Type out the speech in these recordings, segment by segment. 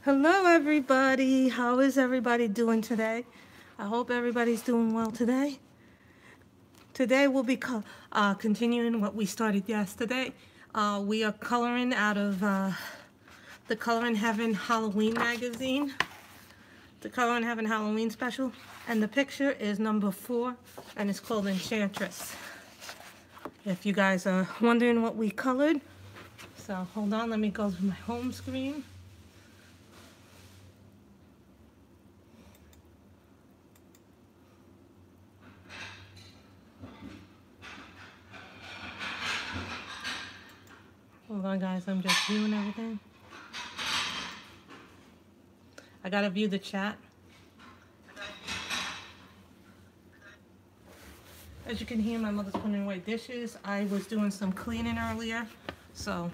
Hello everybody, how is everybody doing today? I hope everybody's doing well today. Today we'll be continuing what we started yesterday. We are coloring out of the Color in Heaven Halloween magazine, the Color in Heaven Halloween special, and the picture is number 4 and it's called Enchantress. If you guys are wondering what we colored, so hold on, let me go to my home screen. Hold on guys, I'm just viewing everything. I gotta view the chat. As you can hear, my mother's putting away dishes. I was doing some cleaning earlier. So,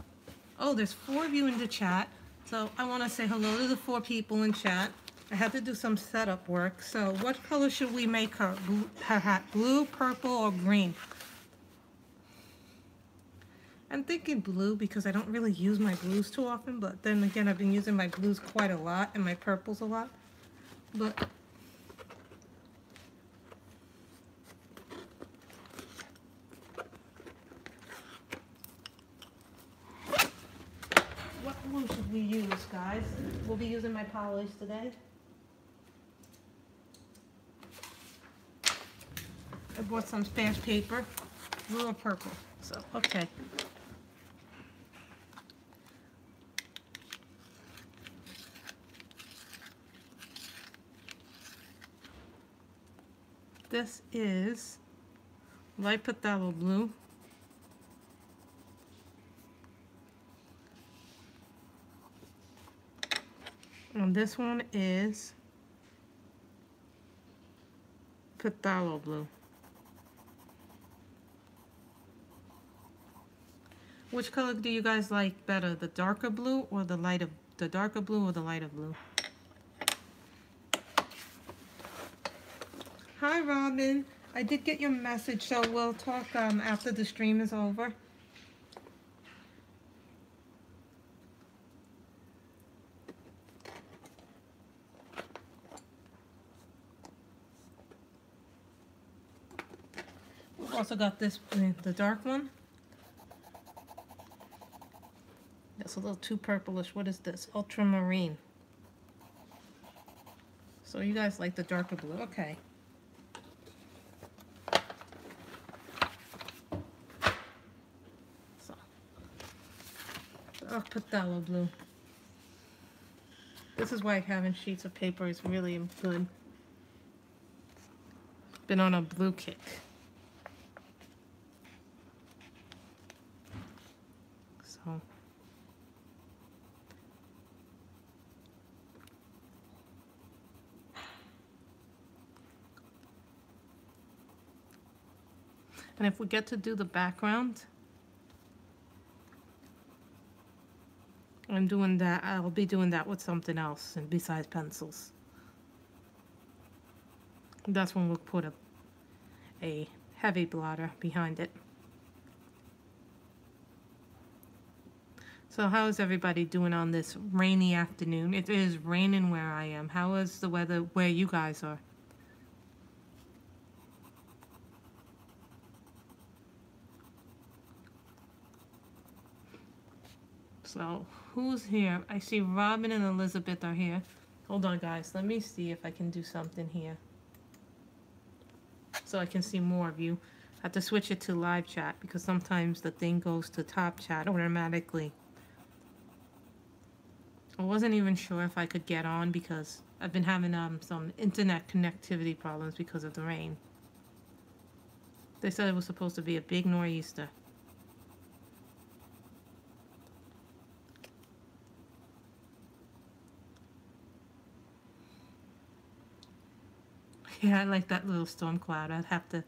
oh, there's 4 of you in the chat. So I wanna say hello to the 4 people in chat. I had to do some setup work. So what color should we make her hat? Blue, purple, or green? I'm thinking blue because I don't really use my blues too often, but then again, I've been using my blues quite a lot and my purples a lot. But what glue should we use, guys? We'll be using my polish today. I bought some stash paper, blue or purple. So, okay. This is light phthalo blue. And this one is phthalo blue. Which color do you guys like better, the darker blue or the darker blue or the lighter blue? Hi Robin, I did get your message, so we'll talk after the stream is over. We've also got this, the dark one. That's a little too purplish. What is this? Ultramarine. So you guys like the darker blue, okay. Dark phthalo blue. This is why having sheets of paper is really good. Been on a blue kick. So. And if we get to do the background, I'm doing that, I'll be doing that with something else and besides pencils. That's when we'll put a heavy blotter behind it. So how is everybody doing on this rainy afternoon? It is raining where I am. How is the weather where you guys are? So, who's here? I see Robin and Elizabeth are here. Hold on, guys. Let me see if I can do something here. So I can see more of you. I have to switch it to live chat because sometimes the thing goes to top chat automatically. I wasn't even sure if I could get on because I've been having some internet connectivity problems because of the rain. They said it was supposed to be a big nor'easter. Yeah, I like that little storm cloud. I'd have to...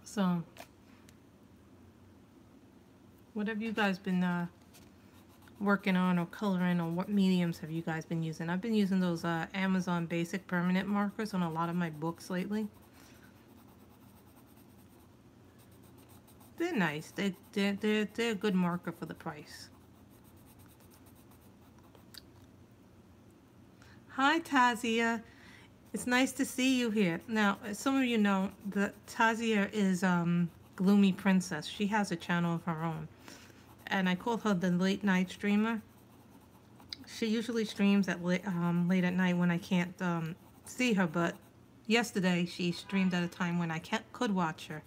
So, What have you guys been working on or coloring, or what mediums have you guys been using? I've been using those Amazon Basic permanent markers on a lot of my books lately. They're nice. They're a good marker for the price. Hi, Tazia. It's nice to see you here. Now, as some of you know, that Tazia is Gloomy Princess. She has a channel of her own, and I call her the late night streamer. She usually streams at late at night when I can't see her, but yesterday she streamed at a time when I could watch her.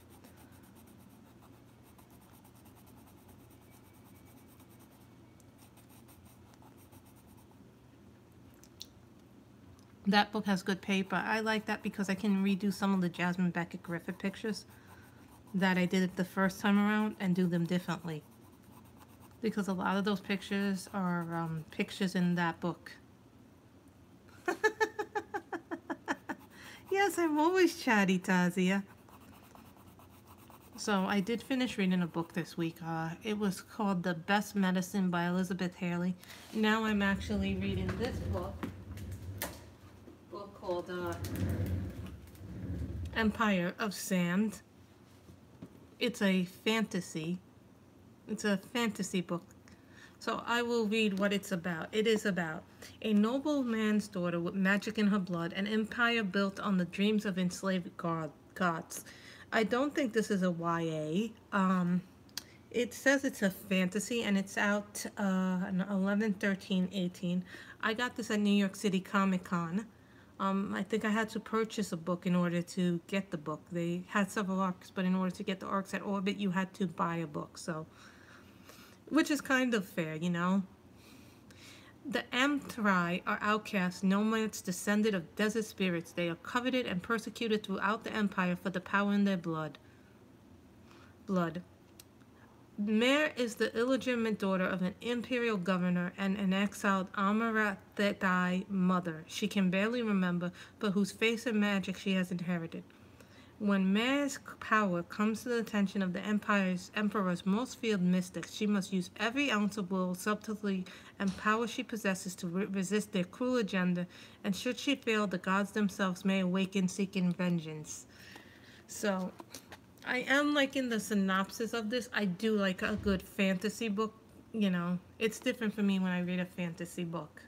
That book has good paper. I like that because I can redo some of the Jasmine Beckett Griffith pictures that I did it the first time around and do them differently. Because a lot of those pictures are pictures in that book. Yes, I'm always chatty, Tazia. So I did finish reading a book this week. It was called The Best Medicine by Elizabeth Haley. Now I'm actually reading this book called Empire of Sand. It's a fantasy. It's a fantasy book. So I will read what it's about. It is about a noble man's daughter with magic in her blood, an empire built on the dreams of enslaved gods. I don't think this is a YA. It says it's a fantasy, and it's out on 11/13/18. I got this at New York City Comic Con. I think I had to purchase a book in order to get the book. They had several arcs, but in order to get the arcs at Orbit, you had to buy a book. So, which is kind of fair, you know. The Amtrai are outcasts, nomads, descended of desert spirits. They are coveted and persecuted throughout the empire for the power in their blood. Mare is the illegitimate daughter of an imperial governor and an exiled Amarathai mother she can barely remember, but whose face and magic she has inherited. When Mare's power comes to the attention of the emperor's most feared mystics, she must use every ounce of will, subtlety, and power she possesses to resist their cruel agenda, and should she fail, the gods themselves may awaken seeking vengeance. So, I am liking the synopsis of this. I do like a good fantasy book, you know. It's different for me when I read a fantasy book.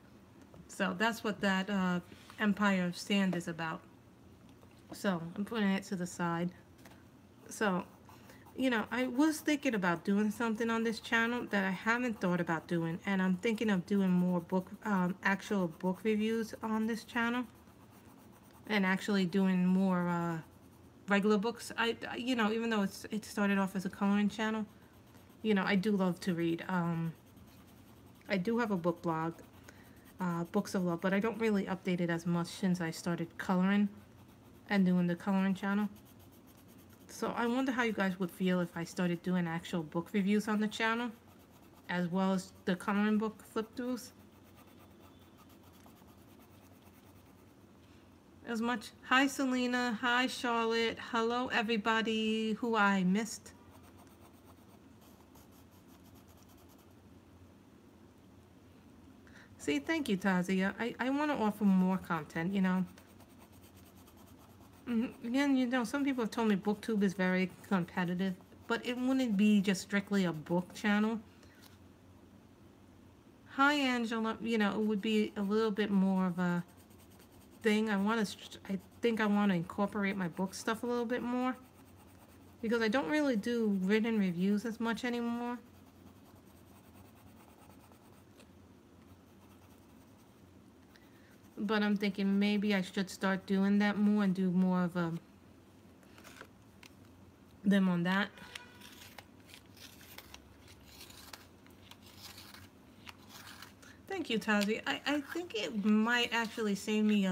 So that's what that Empire of Sand is about. So I'm putting it to the side. So, you know, I was thinking about doing something on this channel that I haven't thought about doing. And I'm thinking of doing more actual book reviews on this channel. And actually doing more regular books. You know, even though it started off as a coloring channel, you know, I do love to read. I do have a book blog, Books of Love, but I don't really update it as much since I started coloring and doing the coloring channel. So I wonder how you guys would feel if I started doing actual book reviews on the channel, as well as the coloring book flip-throughs. As much. Hi, Selena. Hi, Charlotte. Hello, everybody who I missed. See, thank you, Tazia. I want to offer more content, you know. Again, you know, some people have told me BookTube is very competitive, but it wouldn't be just strictly a book channel. Hi, Angela. You know, it would be a little bit more of a thing. I think I want to incorporate my book stuff a little bit more, because I don't really do written reviews as much anymore. But I'm thinking maybe I should start doing that more and do more of them on that. Thank you, Tazi. I think it might actually save me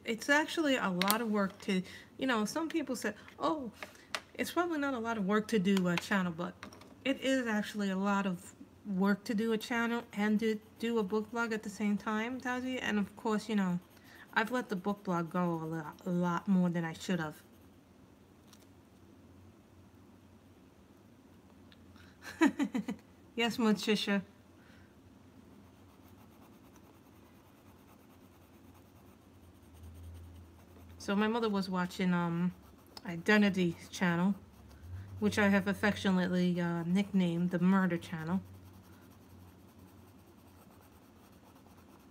it's actually a lot of work to, you know, some people say, oh, it's probably not a lot of work to do a channel, but it is actually a lot of work to do a channel and to do a book blog at the same time, Tazi. And of course, you know, I've let the book blog go a lot more than I should have. Yes, Muchisha. So my mother was watching Identity channel, which I have affectionately nicknamed the Murder Channel.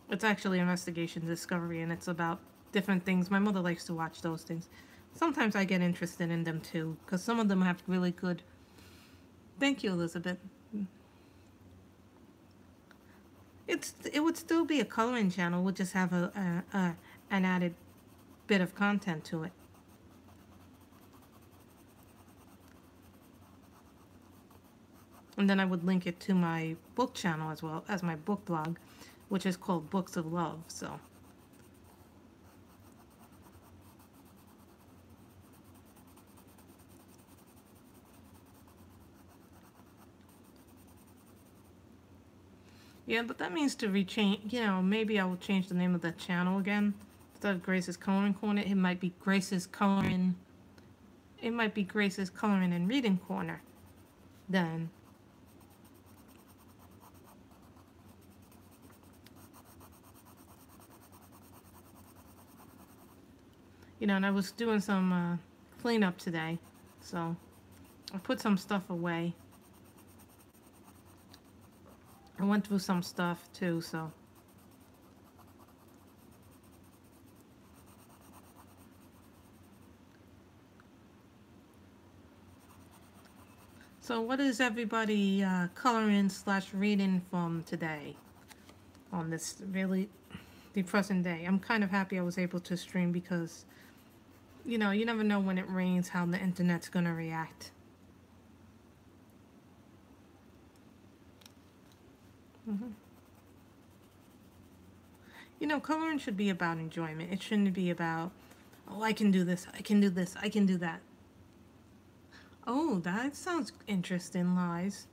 It's actually investigation discovery, and it's about different things. My mother likes to watch those things. Sometimes I get interested in them too, because some of them have really good. Thank you, Elizabeth. It would still be a coloring channel. Would just have an added bit of content to it. And then I would link it to my book channel as well as my book blog, which is called Books of Love. So. Yeah, but that means to rechange, maybe I will change the name of the channel again. Instead of Grace's Coloring Corner, it might be Grace's Coloring. It might be Grace's Coloring and Reading Corner. Then. And I was doing some cleanup today, so I put some stuff away. I went through some stuff too, so. So what is everybody coloring / reading from today on this really depressing day? I'm kind of happy I was able to stream because, you never know when it rains how the internet's going to react. Coloring should be about enjoyment. It shouldn't be about, oh, I can do this, I can do this, I can do that. Oh, that sounds interesting, Lies.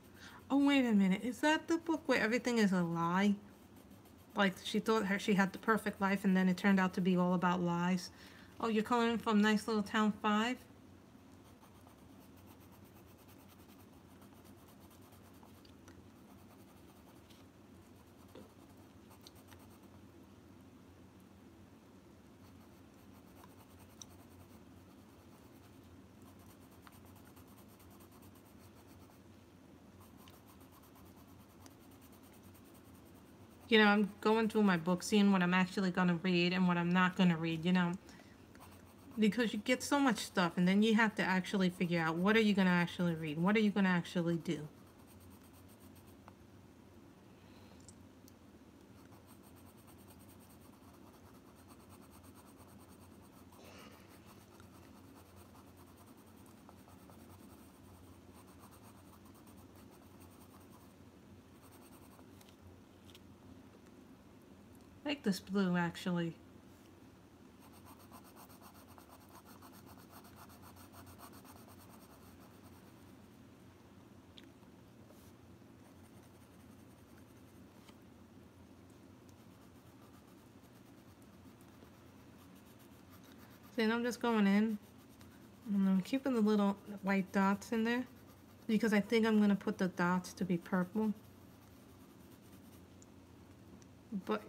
Oh, wait a minute. Is that the book where everything is a lie? Like, she thought she had the perfect life, and then it turned out to be all about lies. Oh, you're coloring from Nice Little Town 5? I'm going through my book, seeing what I'm actually going to read and what I'm not going to read, because you get so much stuff, and then you have to actually figure out what are you going to actually read, what are you going to actually do. I like this blue, actually. Then I'm just going in, and I'm keeping the little white dots in there, because I think I'm going to put the dots to be purple. But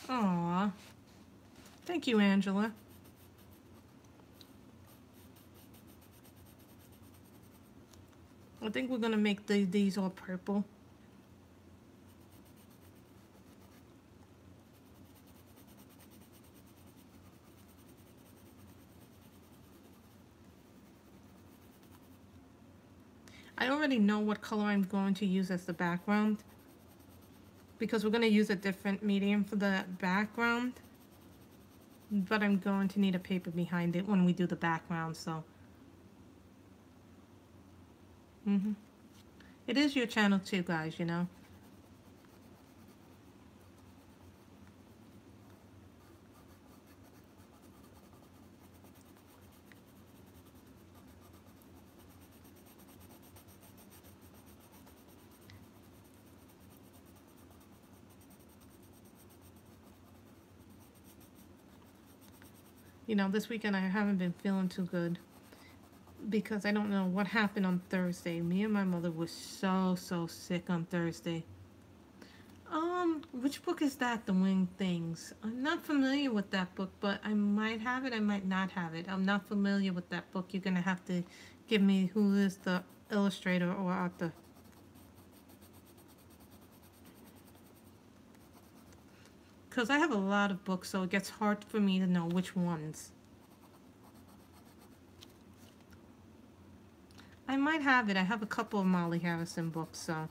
Aww. Thank you, Angela. I think we're going to make these all purple. I already know what color I'm going to use as the background, because we're going to use a different medium for the background, but I'm going to need a paper behind it when we do the background, so. It is your channel too, guys, You know, this weekend I haven't been feeling too good because I don't know what happened on Thursday. Me and my mother were so sick on Thursday. Which book is that? The Winged Things. I'm not familiar with that book, but I might have it, I might not have it. I'm not familiar with that book. You're gonna have to give me who is the illustrator or author. Because I have a lot of books, so it gets hard for me to know which ones. I might have it. I have a couple of Molly Harrison books, so.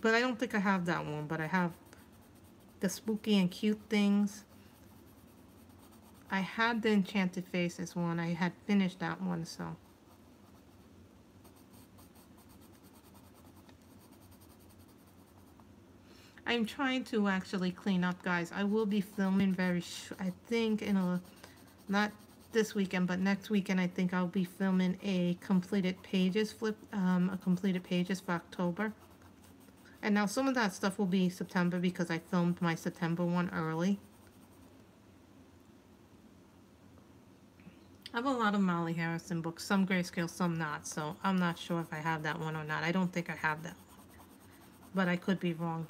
But I don't think I have that one, but I have the Spooky and Cute Things. I had the Enchanted Faces one. I had finished that one, so. I'm trying to actually clean up, guys. I will be filming I think in a, not this weekend, but next weekend I think I'll be filming a completed pages for October. And now some of that stuff will be September because I filmed my September one early. I have a lot of Molly Harrison books, some grayscale, some not, so I'm not sure if I have that one or not. I don't think I have that one, but I could be wrong.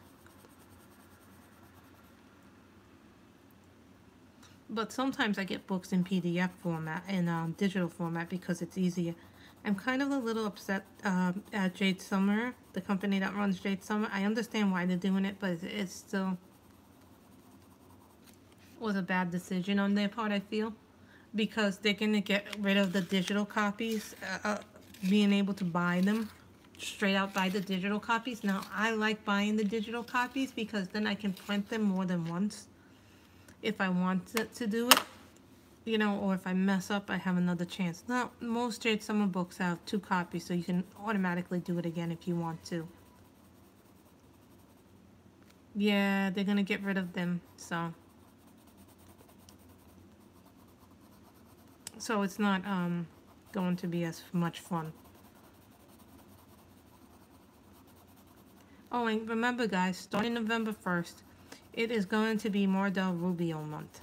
But sometimes I get books in PDF format, in digital format, because it's easier. I'm kind of a little upset at Jade Summer, the company that runs Jade Summer. I understand why they're doing it, but it still was a bad decision on their part, I feel. Because they're going to get rid of the digital copies, being able to buy them, straight out buy the digital copies. Now, I like buying the digital copies because then I can print them more than once if I want to do it. You know, or if I mess up, I have another chance. Now, most Jade Summer books have 2 copies, so you can automatically do it again if you want to. Yeah, they're going to get rid of them, so. So it's not going to be as much fun. Oh, and remember, guys, starting November 1st, it is going to be Mar del Rubio month.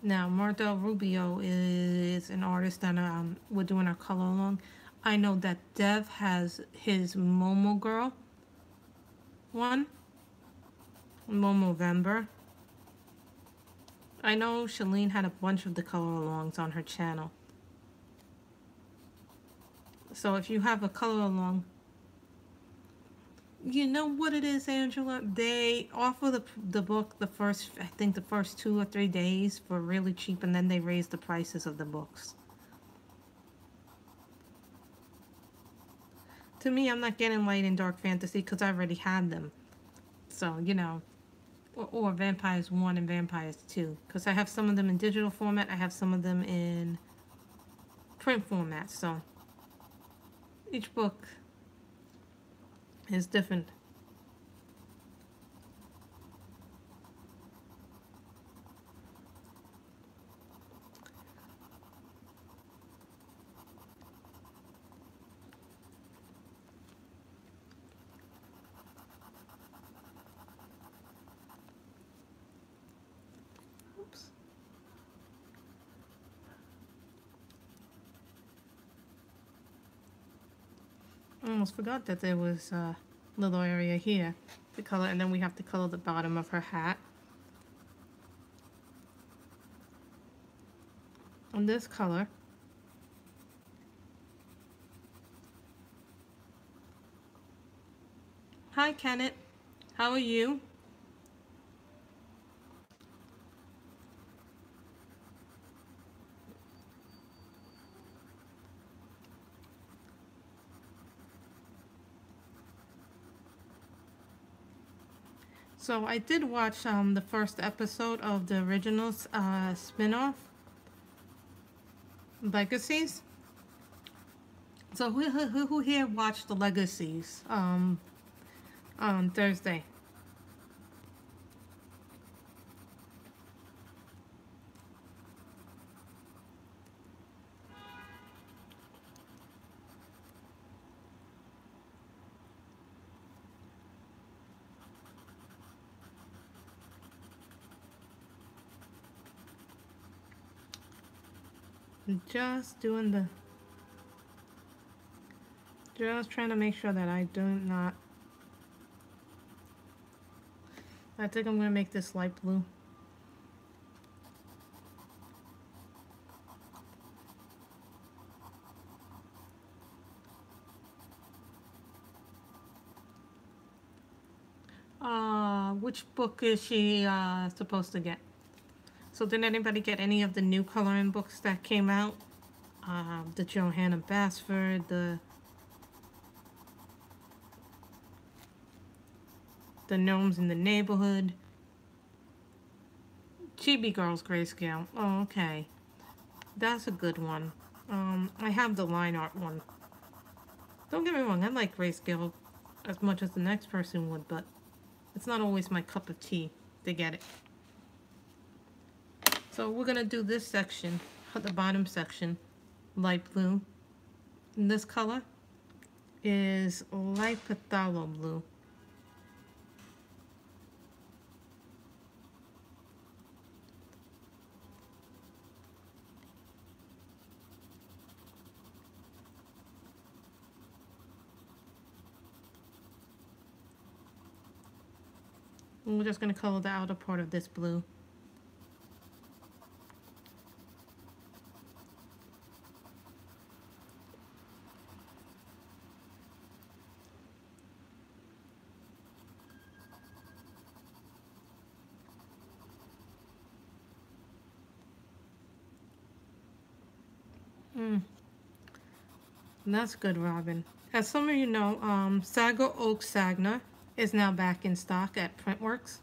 Now, Mar del Rubio is an artist that we're doing our color along. I know that Dev has his Momo Girl one, Momovember. I know Shalene had a bunch of the color alongs on her channel. So if you have a color along, you know what it is, Angela? They offer the book I think the first 2 or 3 days for really cheap, and then they raise the prices of the books. To me, I'm not getting light and dark fantasy because I already had them. So, you know, or Vampires 1 and Vampires 2, because I have some of them in digital format, I have some of them in print format, so each book is different. Oops. I almost forgot that there was a little area here to color, and then we have to color the bottom of her hat. On this color. Hi, Kenneth. How are you? So I did watch the first episode of the original spin-off, Legacies. So who here watched the Legacies on Thursday? I'm just doing the, just trying to make sure that I do not, I think I'm going to make this light blue. Which book is she supposed to get? So did anybody get any of the new coloring books that came out? The Johanna Basford, the Gnomes in the Neighborhood. Chibi Girls Grayscale. Oh, okay. That's a good one. I have the line art one. Don't get me wrong, I like Grayscale as much as the next person would, but it's not always my cup of tea to get it. So we're going to do this section, the bottom section, light blue. And this color is light phthalo blue. And we're just going to color the outer part of this blue. That's good, Robin. As some of you know, Saga Oak Sagna is now back in stock at Printworks,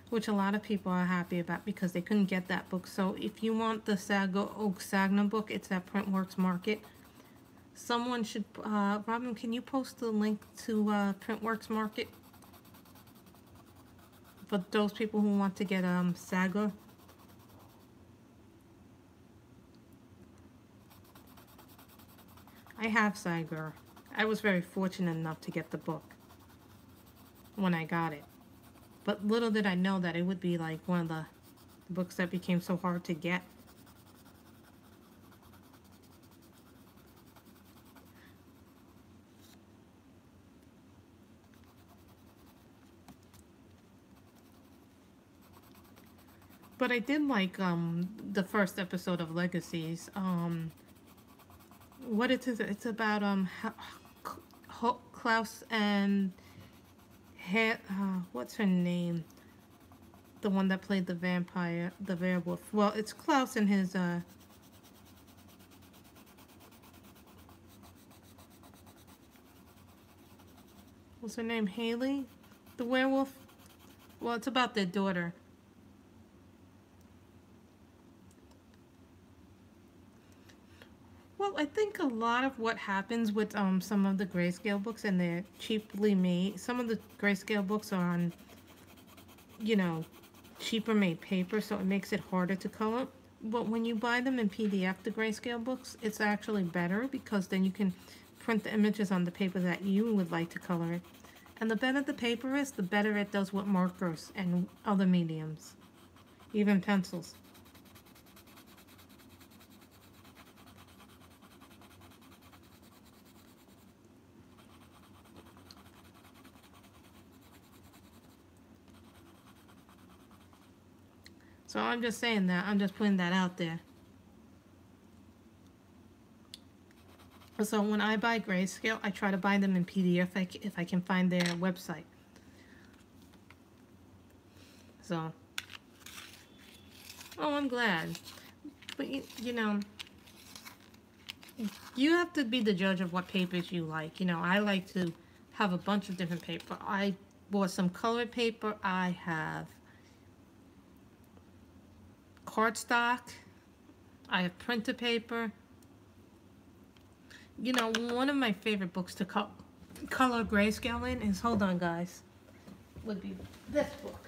which a lot of people are happy about because they couldn't get that book. So if you want the Saga Oak Sagna book, it's at Printworks Market. Someone should, Robin, can you post the link to Printworks Market for those people who want to get Saga? I have Saga. I was very fortunate enough to get the book when I got it. But little did I know that it would be like one of the books that became so hard to get. But I did like the first episode of Legacies. What it is, it's about Klaus and what's her name? The one that played the vampire, the werewolf. Well, it's Klaus and his what's her name? Haley, the werewolf. Well, it's about their daughter. Well, I think a lot of what happens with some of the grayscale books, and they're cheaply made. Some of the grayscale books are on, you know, cheaper made paper, so it makes it harder to color. But when you buy them in PDF, the grayscale books, it's actually better because then you can print the images on the paper that you would like to color it. And the better the paper is, the better it does with markers and other mediums, even pencils. So I'm just saying that. I'm just putting that out there. So when I buy grayscale, I try to buy them in PDF if I can find their website. So, oh, I'm glad. But you know, you have to be the judge of what papers you like. You know, I like to have a bunch of different paper. I bought some colored paper. I have cardstock. I have printer paper. You know, one of my favorite books to color grayscale in is, hold on guys, would be this book.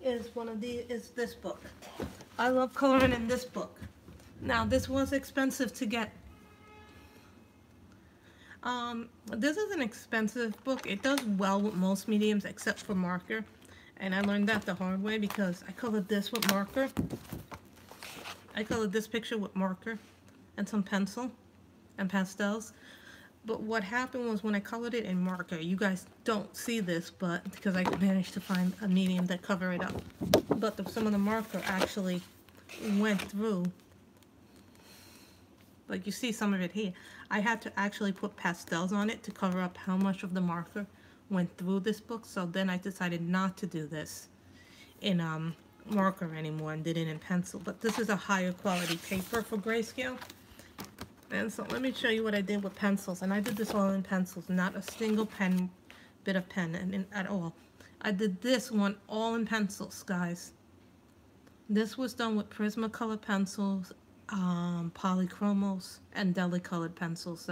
is this book. I love coloring in this book. Now, this was expensive to get. This is an expensive book. It does well with most mediums except for marker. And I learned that the hard way because I colored this with marker. I colored this picture with marker and some pencil and pastels. But what happened was when I colored it in marker, you guys don't see this, but because I managed to find a medium that covered it up. But some of the marker actually went through. Like you see some of it here. I had to actually put pastels on it to cover up how much of the marker went through this book. So then I decided not to do this in marker anymore and did it in pencil. But this is a higher quality paper for grayscale. And so let me show you what I did with pencils. And I did this all in pencils, not a single bit of pen at all. I did this one all in pencils, guys. This was done with Prismacolor pencils, polychromos, and deli-colored pencils.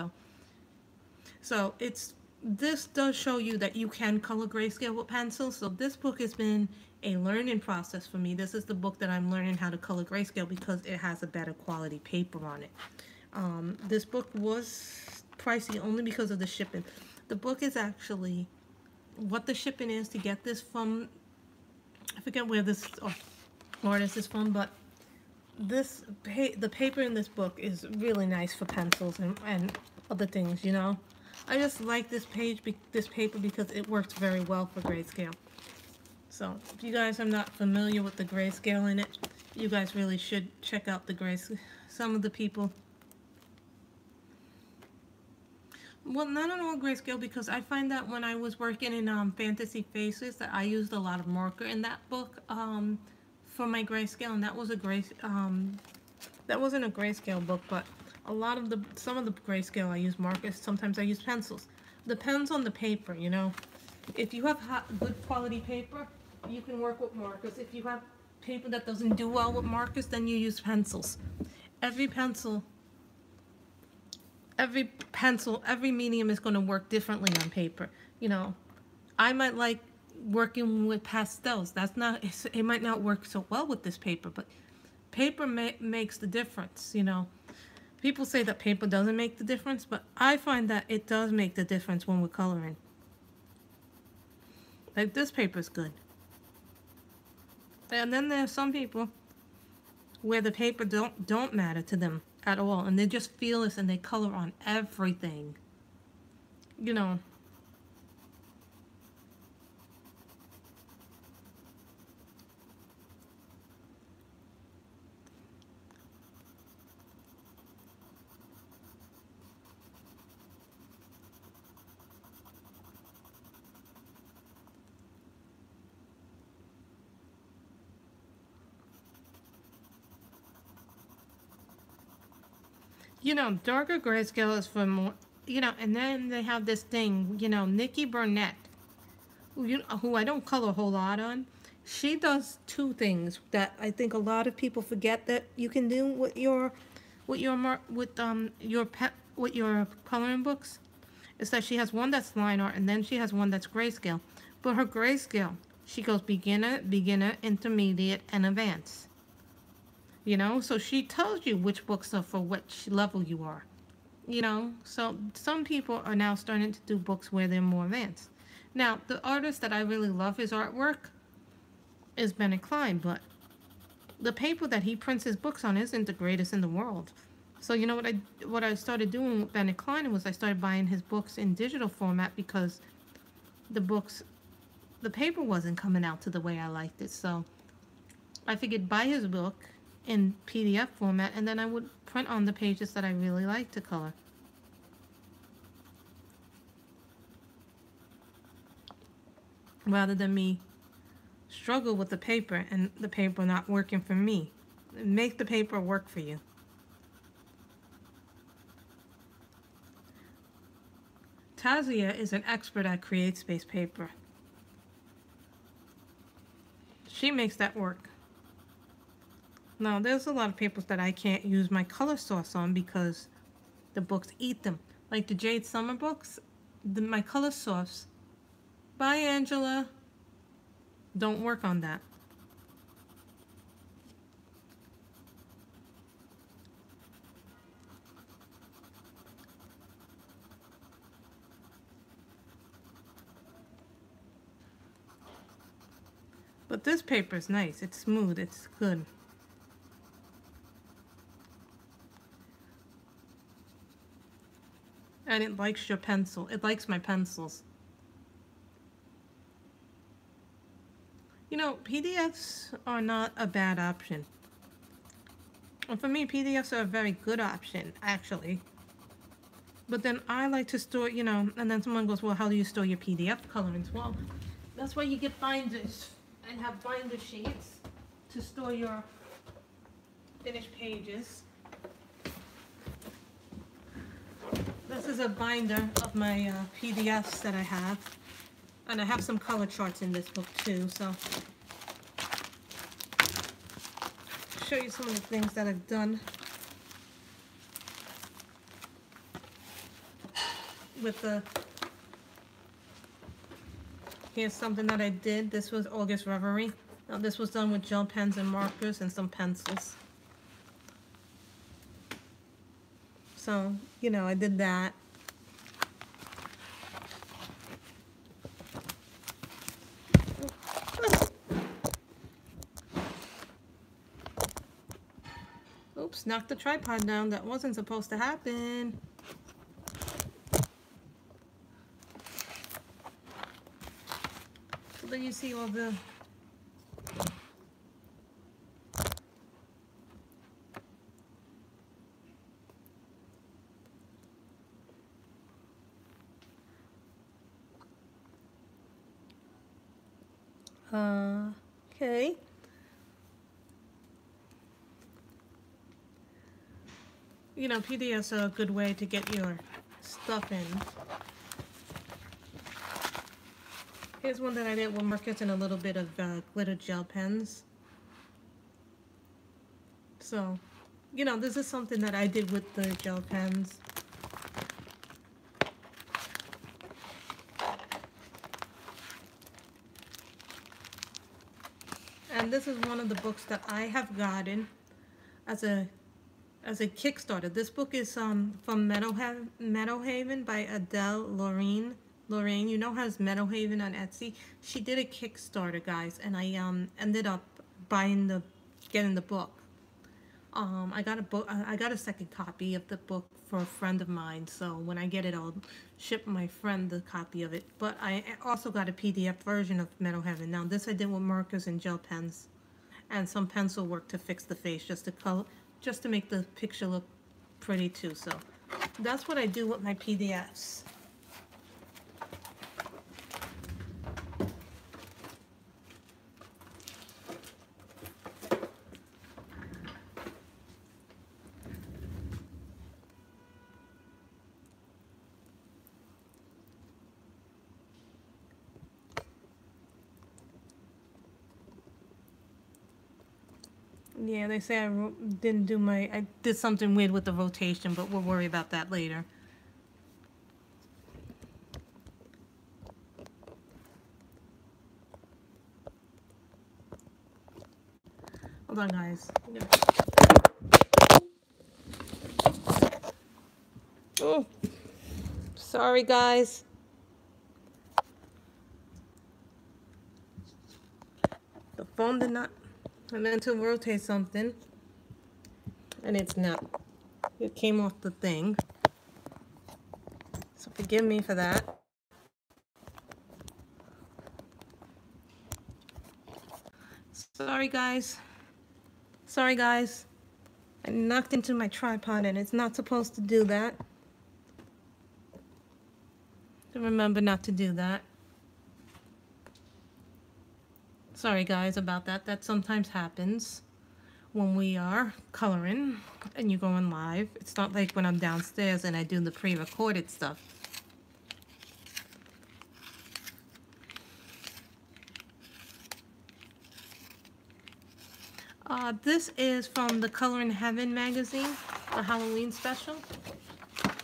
So this does show you that you can color grayscale with pencils. So this book has been a learning process for me. This is the book that I'm learning how to color grayscale because it has a better quality paper on it. This book was pricey only because of the shipping. The book is actually, what the shipping is to get this from, I forget where this artist is from, but the paper in this book is really nice for pencils and other things, you know. I just like this paper because it works very well for grayscale. So if you guys are not familiar with the grayscale in it, you guys really should check out the grayscale. Some of the people, well, not on all grayscale, because I find that when I was working in Fantasy Faces that I used a lot of marker in that book for my grayscale, and that was that wasn't a grayscale book, but some of the grayscale I use markers. Sometimes I use pencils. Depends on the paper, you know. If you have good quality paper, you can work with markers. If you have paper that doesn't do well with markers, then you use pencils. Every medium is going to work differently on paper. You know, I might like working with pastels. It might not work so well with this paper, but paper makes the difference, you know. People say that paper doesn't make the difference, but I find that it does make the difference when we're coloring. Like this paper is good. And then there's some people where the paper don't matter to them at all, and they just feel this and they color on everything. You know. You know, darker grayscale is for more, you know, and then they have this thing, you know, Nikki Burnett, who I don't color a whole lot on. She does two things that I think a lot of people forget that you can do with your coloring books. Is that she has one that's line art, and then she has one that's grayscale. But her grayscale, she goes beginner, intermediate, and advanced. You know, so she tells you which books are for which level you are. You know, so some people are now starting to do books where they're more advanced. Now, the artist that I really love his artwork is Bennett Klein, but the paper that he prints his books on isn't the greatest in the world. So you know what I started doing with Bennett Klein was I started buying his books in digital format because the paper wasn't coming out to the way I liked it. So I figured buy his book in PDF format, and then I would print on the pages that I really like to color. Rather than me struggle with the paper and the paper not working for me. Make the paper work for you. Tazia is an expert at CreateSpace paper. She makes that work. Now, there's a lot of papers that I can't use my color source on because the books eat them. Like the Jade Summer books, my color source, by Angela, don't work on that. But this paper is nice. It's smooth. It's good. And it likes your pencil. It likes my pencils. You know, PDFs are not a bad option. And for me, PDFs are a very good option, actually. But then I like to store, you know, and then someone goes, well, how do you store your PDF colorings? Well, that's why you get binders and have binder sheets to store your finished pages. This is a binder of my PDFs that I have. And I have some color charts in this book too, so show you some of the things that I've done with the, here's something that I did. This was August Reverie. Now this was done with gel pens and markers and some pencils. So, you know, I did that. Oops, knocked the tripod down. That wasn't supposed to happen. So then you see all the okay. You know, PDFs are a good way to get your stuff in. Here's one that I did with markers and a little bit of glitter gel pens. So, you know, this is something that I did with the gel pens. And this is one of the books that I have gotten as a Kickstarter. This book is from Meadowhaven by Adele Lorraine. You know her as Meadowhaven on Etsy. She did a Kickstarter, guys, and I ended up getting the book. I got a second copy of the book for a friend of mine, so when I get it, I'll ship my friend the copy of it. But I also got a PDF version of Meadowhaven. Now this I did with markers and gel pens and some pencil work to fix the face, just to make the picture look pretty too. So that's what I do with my PDFs. Yeah, they say I did something weird with the rotation, but we'll worry about that later. Hold on, guys. Oh, sorry, guys. The phone did not. I meant to rotate something, and it's not. It came off the thing. So forgive me for that. Sorry, guys. Sorry, guys. I knocked into my tripod, and it's not supposed to do that. So remember not to do that. Sorry, guys, about that. That sometimes happens when we are coloring and you're going live. It's not like when I'm downstairs and I do the pre-recorded stuff. This is from the Color in Heaven magazine, the Halloween special.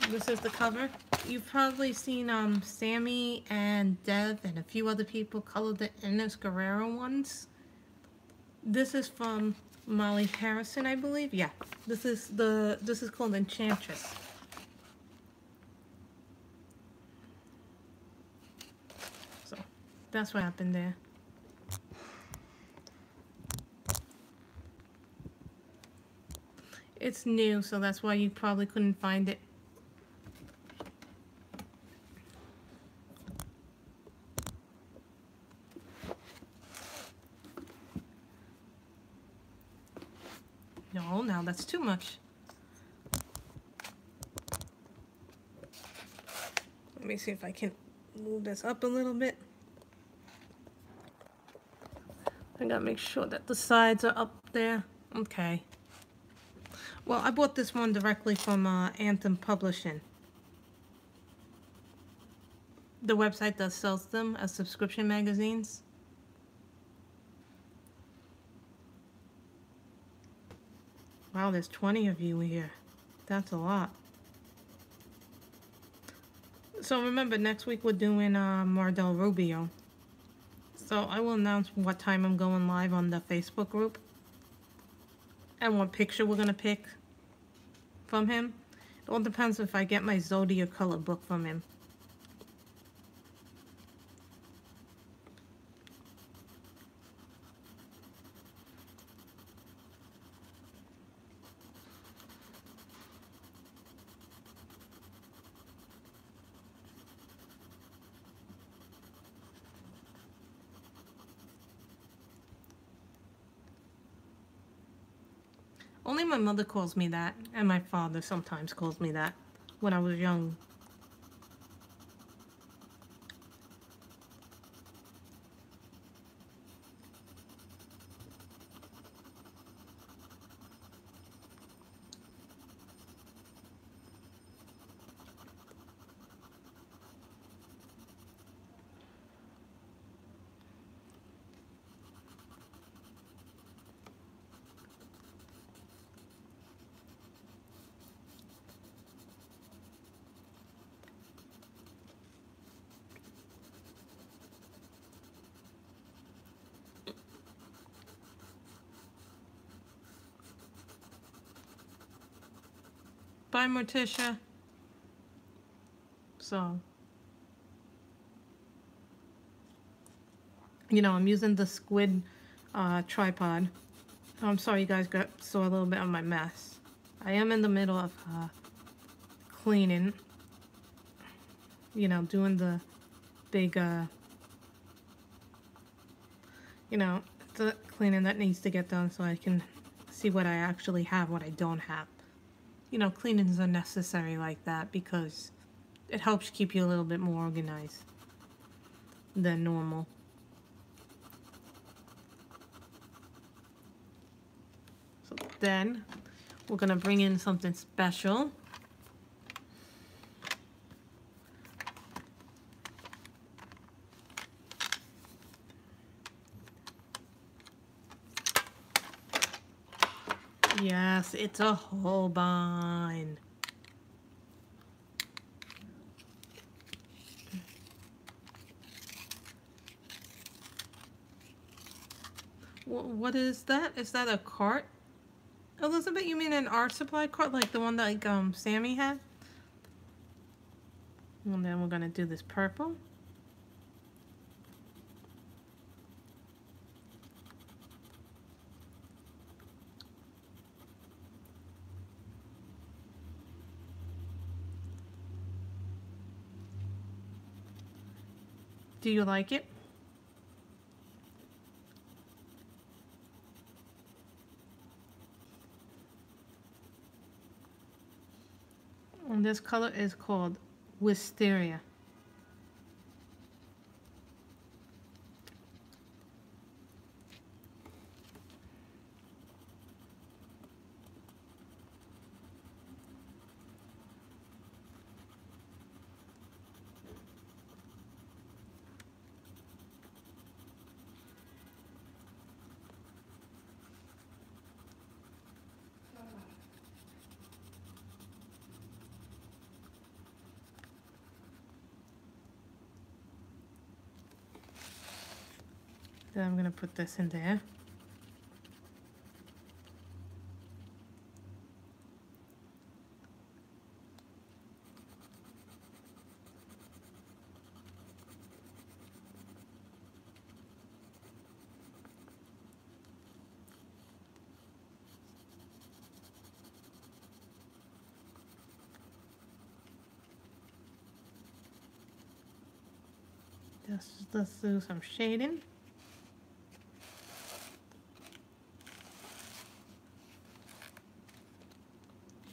This is the cover. You've probably seen Sammy and Dev and a few other people color the Ines Guerrero ones. This is from Molly Harrison, I believe. Yeah, this is called Enchantress. So that's what happened there. It's new, so that's why you probably couldn't find it. No, now that's too much. Let me see if I can move this up a little bit. I gotta make sure that the sides are up there. Okay. Well, I bought this one directly from Anthem Publishing. The website that sells them as subscription magazines. Wow, there's 20 of you here. That's a lot. So remember, next week we're doing Mardel Rubio. So I will announce what time I'm going live on the Facebook group. And what picture we're going to pick from him. It all depends if I get my Zodiac color book from him. Only my mother calls me that, and my father sometimes calls me that when I was young. Bye, Morticia. So, you know, I'm using the squid tripod. I'm sorry you guys saw a little bit of my mess. I am in the middle of cleaning. You know, doing the big, you know, the cleaning that needs to get done so I can see what I actually have, what I don't have. You know, cleanings are necessary like that because it helps keep you a little bit more organized than normal. So then we're gonna bring in something special. Yes, it's a Holbein. What is that? Is that a cart? Elizabeth, you mean an art supply cart like the one that Sammy had? And then we're gonna do this purple. Do you like it? And this color is called Wisteria. Then I'm going to put this in there. Let's do some shading.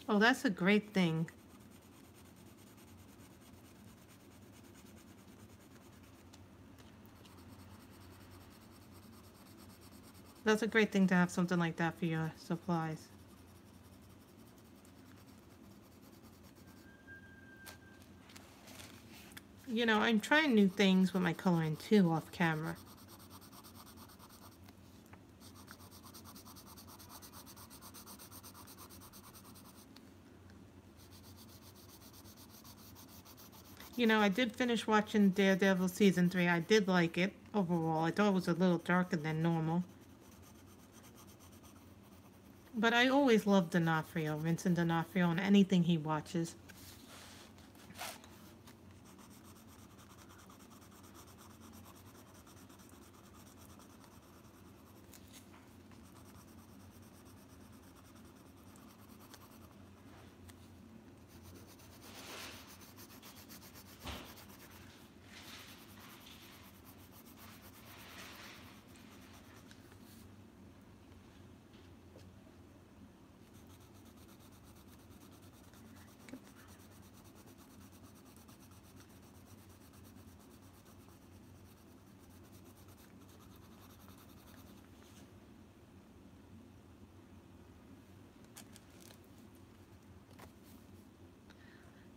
Oh, that's a great thing. That's a great thing to have something like that for your supplies. You know, I'm trying new things with my coloring too off camera. You know, I did finish watching Daredevil Season 3. I did like it overall. I thought it was a little darker than normal. But I always loved D'Onofrio, Vincent D'Onofrio, and anything he watches.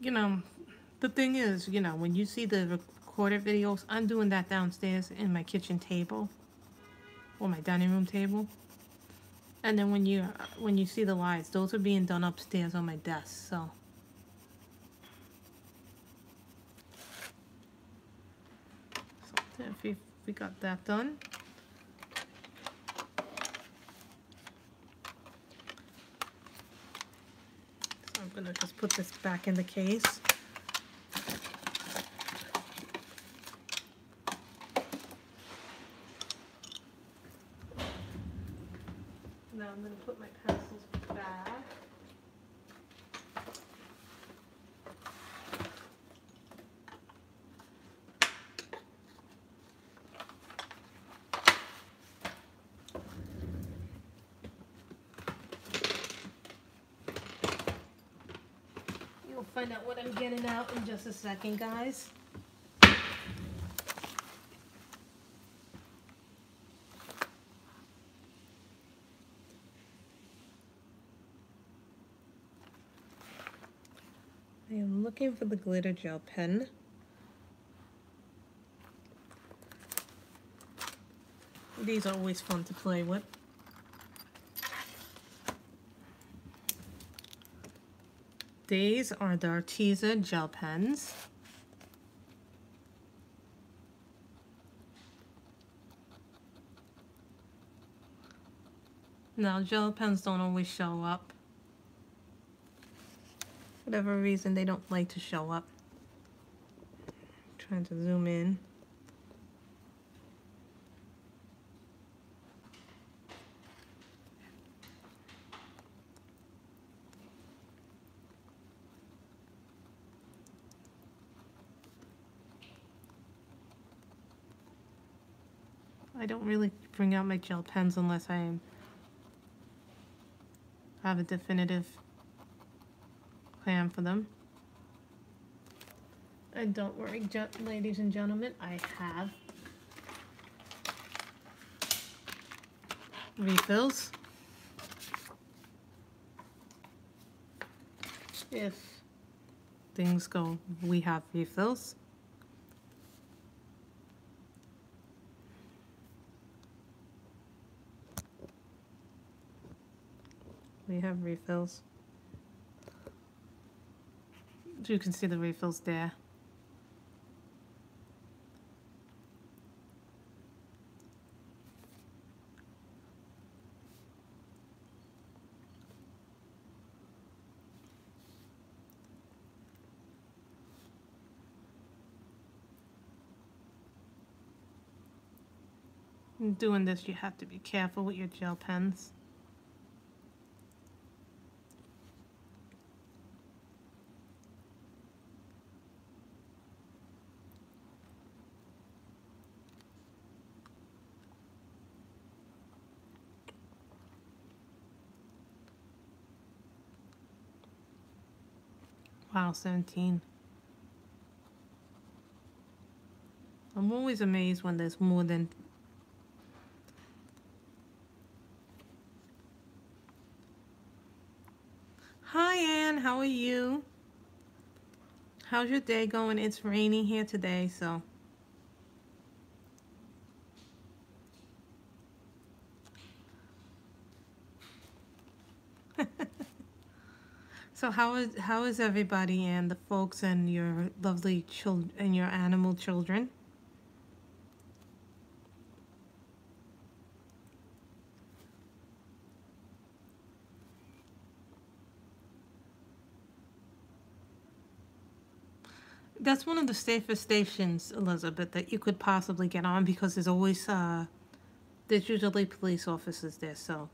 You know, the thing is, you know, when you see the recorded videos, I'm doing that downstairs in my kitchen table or my dining room table. And then when you see the lives, those are being done upstairs on my desk. So if we got that done. So I'm gonna just put this back in the case. Now I'm going to put my pencils back. You'll find out what I'm getting out in just a second, guys. I am looking for the glitter gel pen. These are always fun to play with. These are the Arteza gel pens. Now, gel pens don't always show up. For whatever reason, they don't like to show up. Trying to zoom in. I don't really bring out my gel pens unless I have a definitive plan for them. And don't worry, ladies and gentlemen, I have refills. If things go, we have refills. We have refills. You can see the refills there. In doing this, you have to be careful with your gel pens. Pile 17. I'm always amazed when there's more than... Hi, Ann. How are you? How's your day going? It's raining here today, so... So how is everybody and the folks and your lovely children and your animal children? That's one of the safest stations, Elizabeth, that you could possibly get on, because there's always there's usually police officers there, so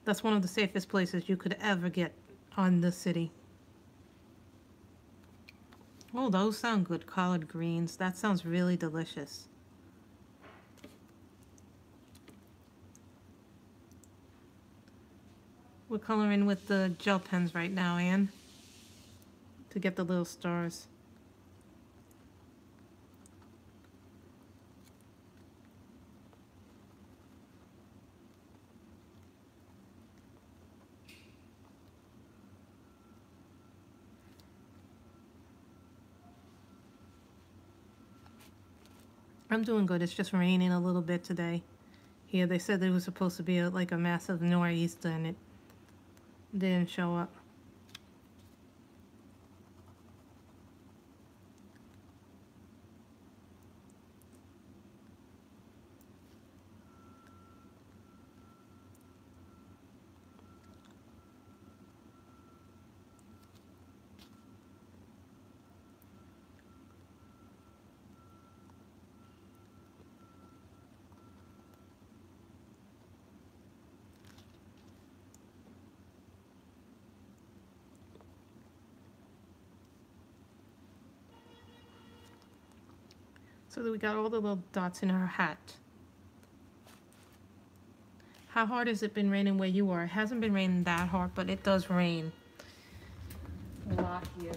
that's one of the safest places you could ever get on the city. Oh, those sound good, collard greens. That sounds really delicious. We're coloring with the gel pens right now, Anne, to get the little stars. I'm doing good. It's just raining a little bit today. Here, they said there was supposed to be like a massive nor'easter, and it didn't show up. So that we got all the little dots in her hat. How hard has it been raining where you are? It hasn't been raining that hard, but it does rain a lot here.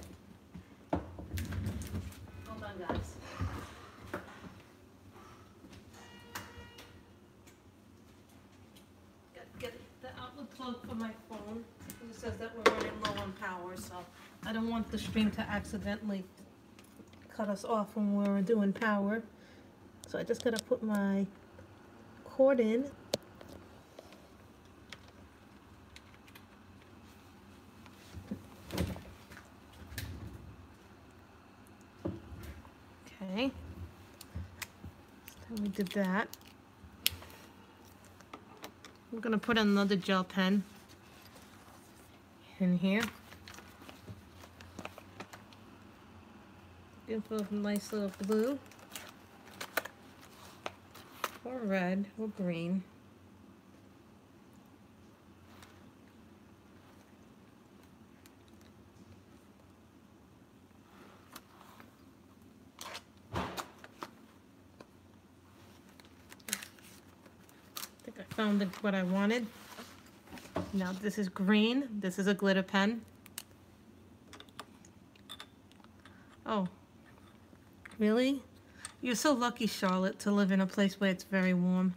Hold on, guys. Get the outlet plug for my phone. It says that we're running low on power, so I don't want the stream to accidentally cut us off when we're doing power. So I just gotta put my cord in. Okay. So we did that. We're gonna put another gel pen in here. Give a nice little blue, or red, or green. I think I found what I wanted. Now this is green. This is a glitter pen. Oh. Really? You're so lucky, Charlotte, to live in a place where it's very warm.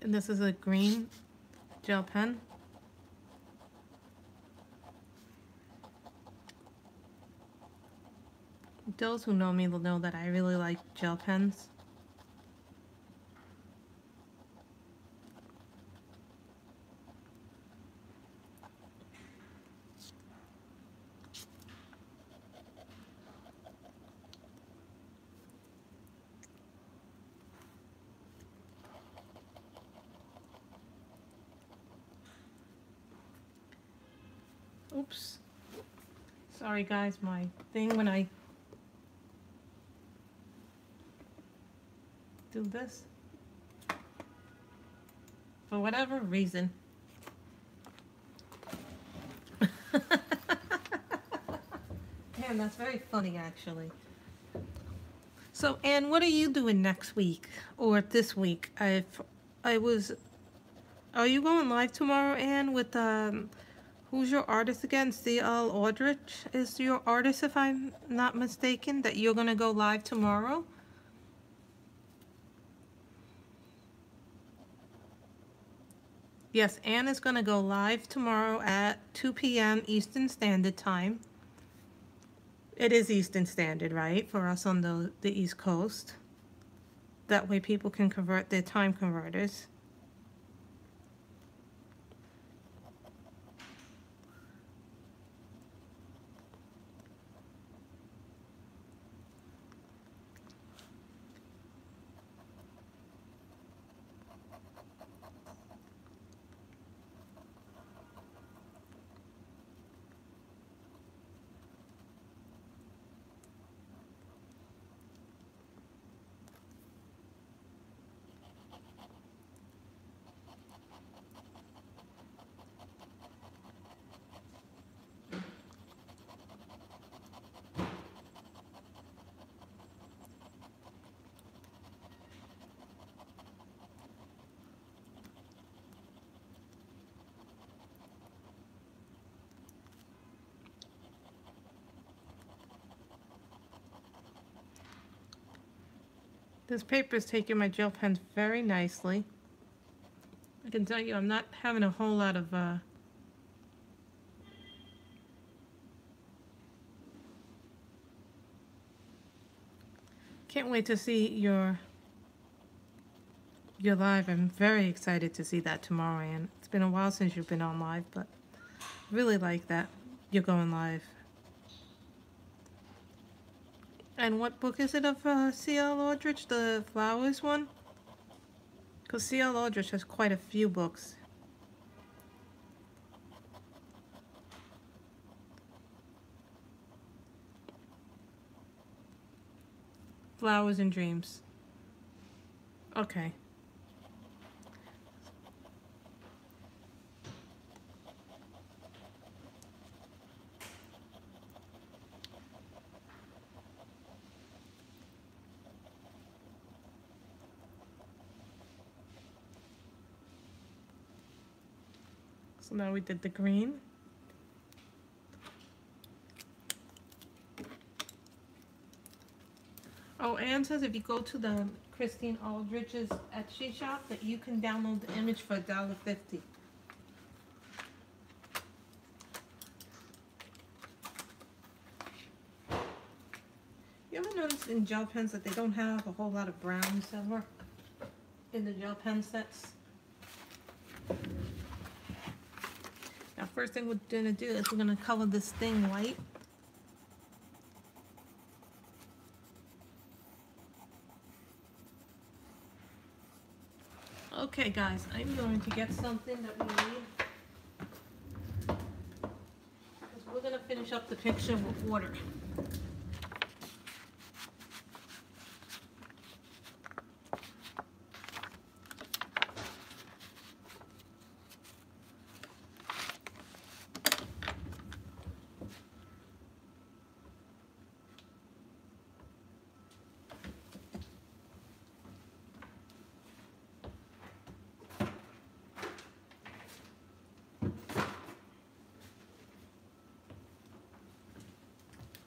And this is a green gel pen. Those who know me will know that I really like gel pens. Oops. Sorry guys, my thing when I do this, for whatever reason. Man, that's very funny actually. So, Anne, what are you doing next week or this week? Are you going live tomorrow, Anne, with Who's your artist again? C.L. Aldrich is your artist, if I'm not mistaken, that you're going to go live tomorrow. Yes, Anne is going to go live tomorrow at 2 p.m. Eastern Standard Time. It is Eastern Standard, right, for us on the East Coast. That way people can convert their time converters. This paper is taking my gel pens very nicely. I can tell you I'm not having a whole lot of can't wait to see your live. I'm very excited to see that tomorrow, Anne. It's been a while since you've been on live, but really like that you're going live. And what book is it of C.L. Aldrich, the Flowers one? Because C.L. Aldrich has quite a few books. Flowers and Dreams. Okay. So now we did the green. Oh, Anne says if you go to the Christine Aldrich's Etsy shop that you can download the image for $1.50. You ever notice in gel pens that they don't have a whole lot of browns ever in the gel pen sets? Now, first thing we're gonna do is we're gonna color this thing white. Okay, guys, I'm going to get something that we need. Because we're gonna finish up the picture with water.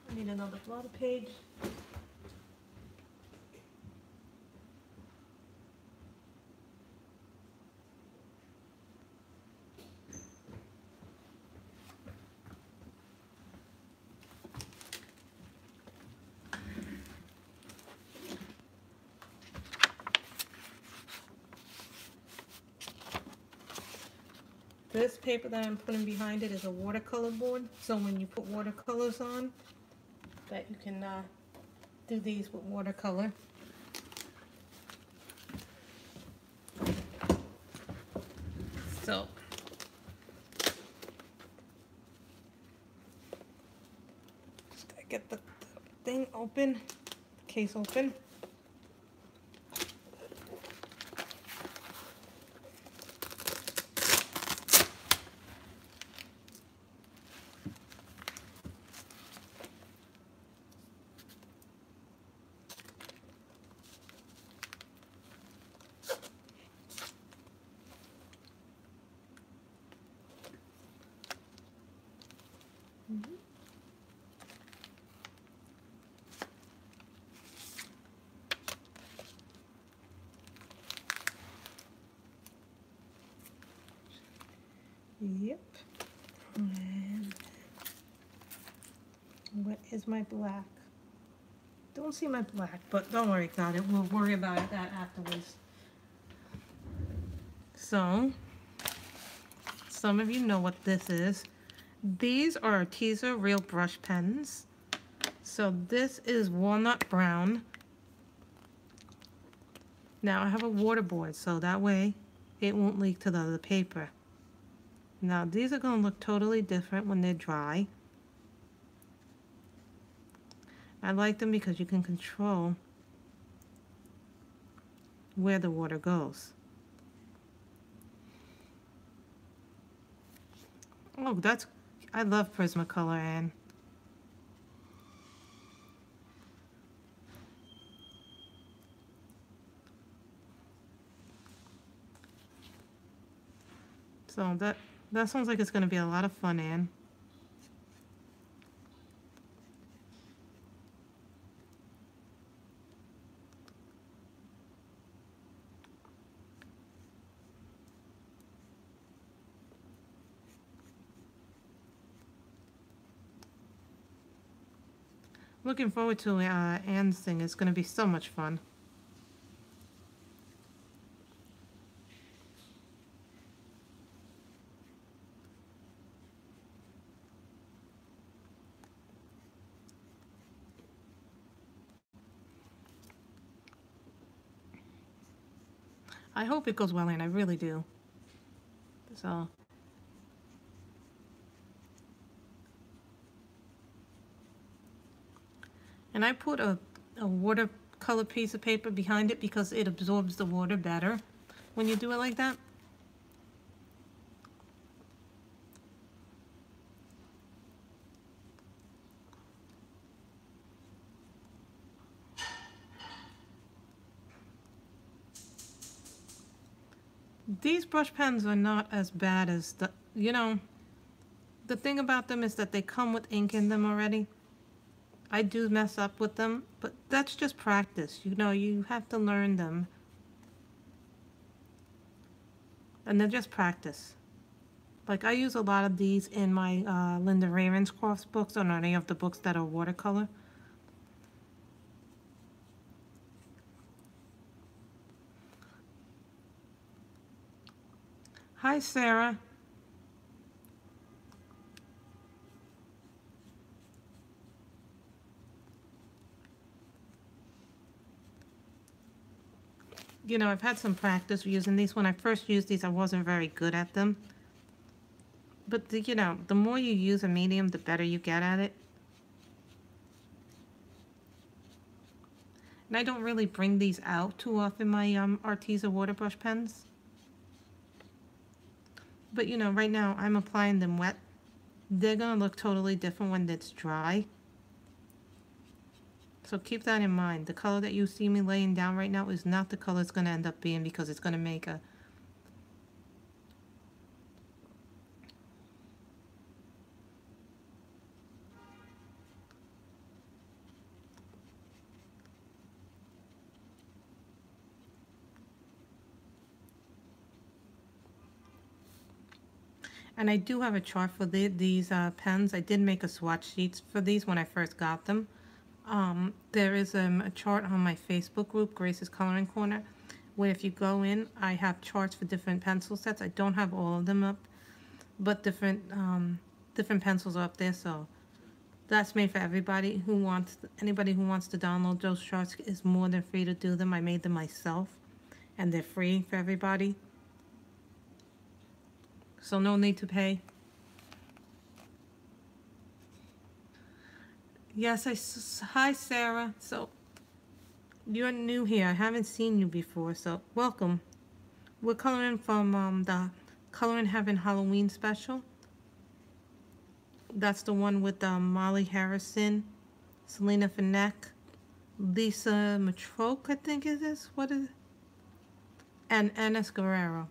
I need another blotter page. This paper that I'm putting behind it is a watercolor board, so when you put watercolors on, that you can do these with watercolor. So I get the thing open, the case open. Yep. And what is my black? Don't see my black, but don't worry about it. We'll worry about that afterwards. So, some of you know what this is. These are Arteza Real Brush Pens. So this is walnut brown. Now I have a water board, so that way it won't leak to the other paper. Now these are going to look totally different when they're dry. I like them because you can control where the water goes. Oh, I love Prismacolor, Anne. So that sounds like it's going to be a lot of fun, Anne. Looking forward to Anne's thing. It's going to be so much fun. I hope it goes well, Anne. I really do. So. And I put a watercolor piece of paper behind it because it absorbs the water better when you do it like that. These brush pens are not as bad as the thing about them is that they come with ink in them already. I do mess up with them, but that's just practice. You have to learn them. And they're just practice. Like I use a lot of these in my Linda Ravenscroft's books or any of the books that are watercolor. Hi, Sarah. I've had some practice using these. When I first used these, I wasn't very good at them. But, the more you use a medium, the better you get at it. And I don't really bring these out too often, my Arteza water brush pens. But, right now, I'm applying them wet. They're going to look totally different when it's dry. So keep that in mind. The color that you see me laying down right now is not the color it's going to end up being because it's going to make a... And I do have a chart for these pens. I did make a swatch sheets for these when I first got them. There is a chart on my Facebook group, Grace's Coloring Corner, where if you go in, I have charts for different pencil sets. I don't have all of them up, but different pencils are up there. So that's made for everybody anybody who wants to download those charts is more than free to do them. I made them myself, and they're free for everybody. So no need to pay. Yes, hi Sarah. So you're new here. I haven't seen you before, so welcome. We're coloring from the Color in Heaven Halloween special. That's the one with Molly Harrison, Selena Finneck, Lisa Matroke, I think it is. What is it? And Enes Guerrero.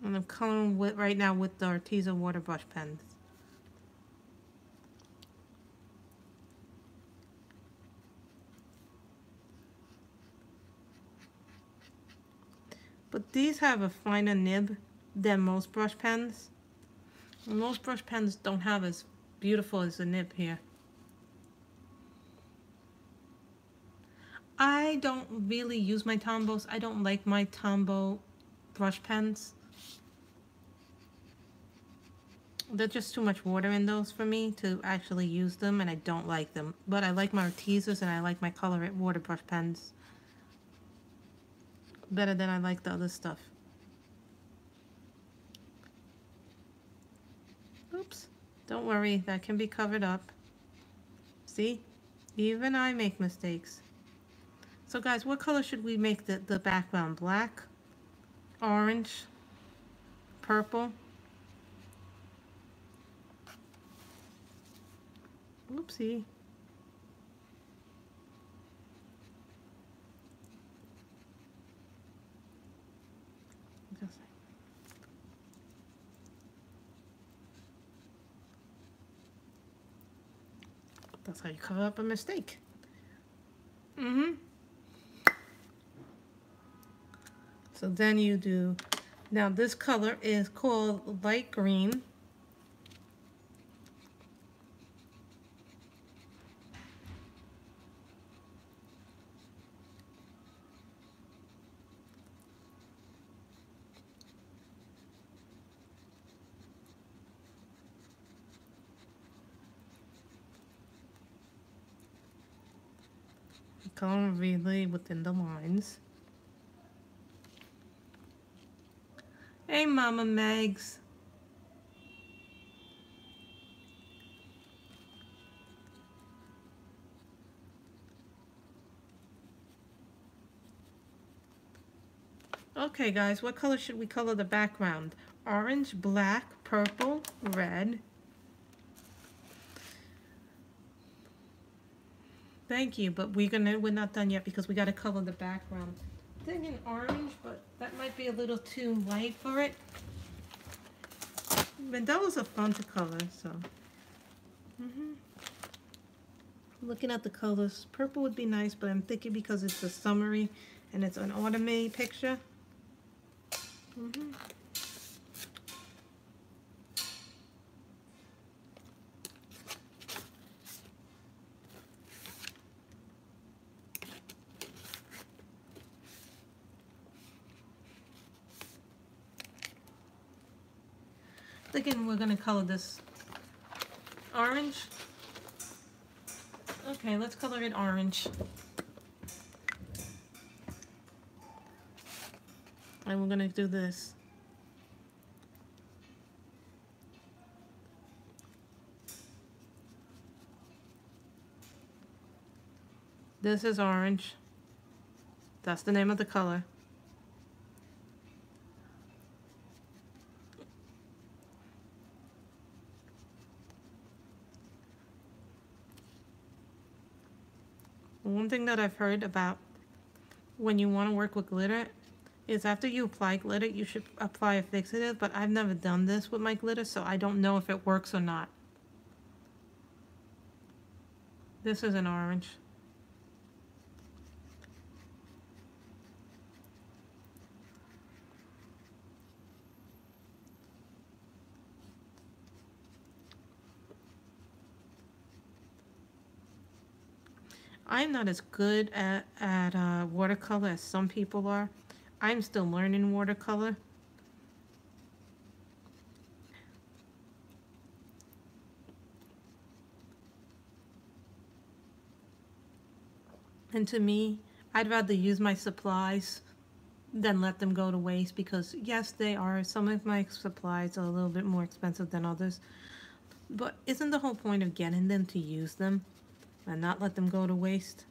And I'm coloring right now with the Arteza water brush pens. but these have a finer nib than most brush pens. Most brush pens don't have as beautiful as the nib here. I don't really use my Tombos. I don't like my Tombow brush pens. There's just too much water in those for me to actually use them, and I don't like them. But I like my Artezas and I like my Color It water brush pens better than I like the other stuff. Oops. Don't worry, that can be covered up. See? Even I make mistakes. So guys, what color should we make the background? Black? Orange? Purple? Oopsie. That's how you cover up a mistake. So then you do, now this color is called light green. Color really within the lines. Hey, Mama Megs. Okay, guys, what color should we color the background? Orange, black, purple, red. Thank you, but we're not done yet because we got to color the background. I'm thinking orange, but that might be a little too light for it. But those are fun to color, so. Looking at the colors, purple would be nice, but I'm thinking because it's a summery and it's an autumny picture. Thinking we're gonna color this orange. Okay, let's color it orange. And we're gonna do this. This is orange. That's the name of the color. One thing that I've heard about when you want to work with glitter is after you apply glitter, you should apply a fixative, but I've never done this with my glitter, so I don't know if it works or not. This is an orange. I'm not as good at watercolor as some people are. I'm still learning watercolor. And to me, I'd rather use my supplies than let them go to waste because yes, they are. Some of my supplies are a little bit more expensive than others. But isn't the whole point of getting them to use them and not let them go to waste?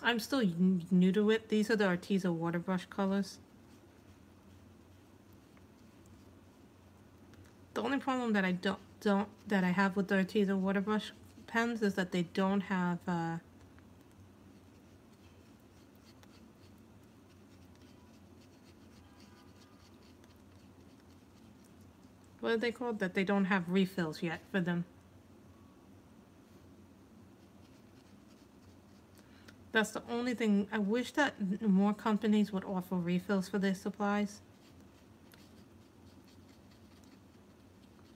I'm still new to it. These are the Arteza water brush colors. The only problem that I that I have with the Arteza water brush pens is that they don't have what are they called? That they don't have refills yet for them. That's the only thing. I wish that more companies would offer refills for their supplies.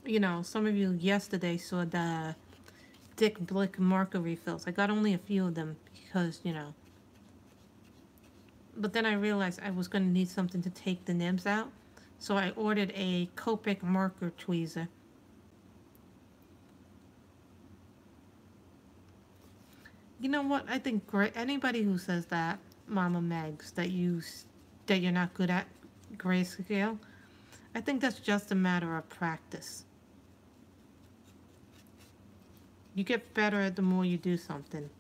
You know, some of you yesterday saw the Dick Blick marker refills. I got only a few of them because, you know. But then I realized I was going to need something to take the nibs out. So I ordered a Copic marker tweezer. You know what? I think anybody who says that, Mama Megs, that you're not good at grayscale, I think that's just a matter of practice. You get better at the more you do something.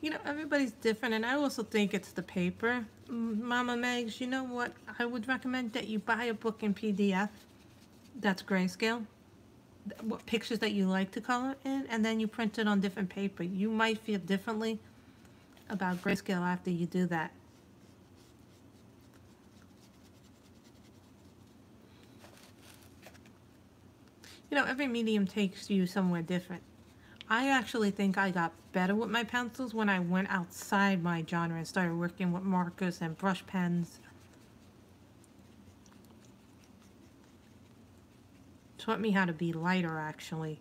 You know, everybody's different, and I also think it's the paper. Mama Megs, you know what? I would recommend that you buy a book in PDF that's grayscale, what pictures that you like to color in, and then you print it on different paper. You might feel differently about grayscale after you do that. You know, every medium takes you somewhere different. I actually think I got better with my pencils when I went outside my genre and started working with markers and brush pens. Taught me how to be lighter, actually.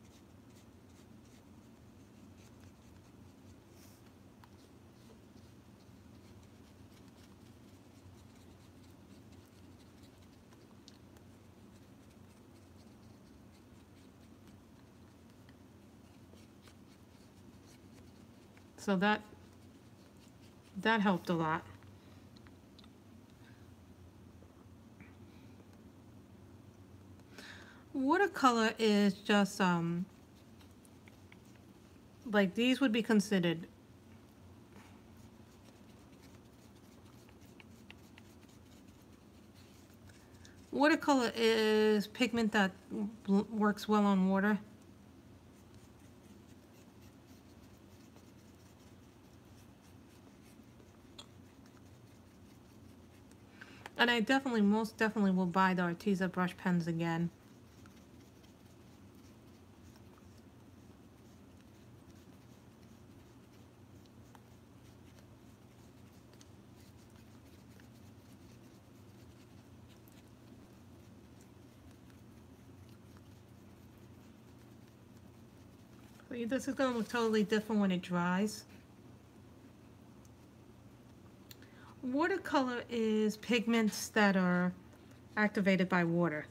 So that helped a lot. Watercolor is just like these would be considered watercolor is pigment that works well on water. And I most definitely will buy the Arteza brush pens again. This is going to look totally different when it dries. Watercolor is pigments that are activated by water.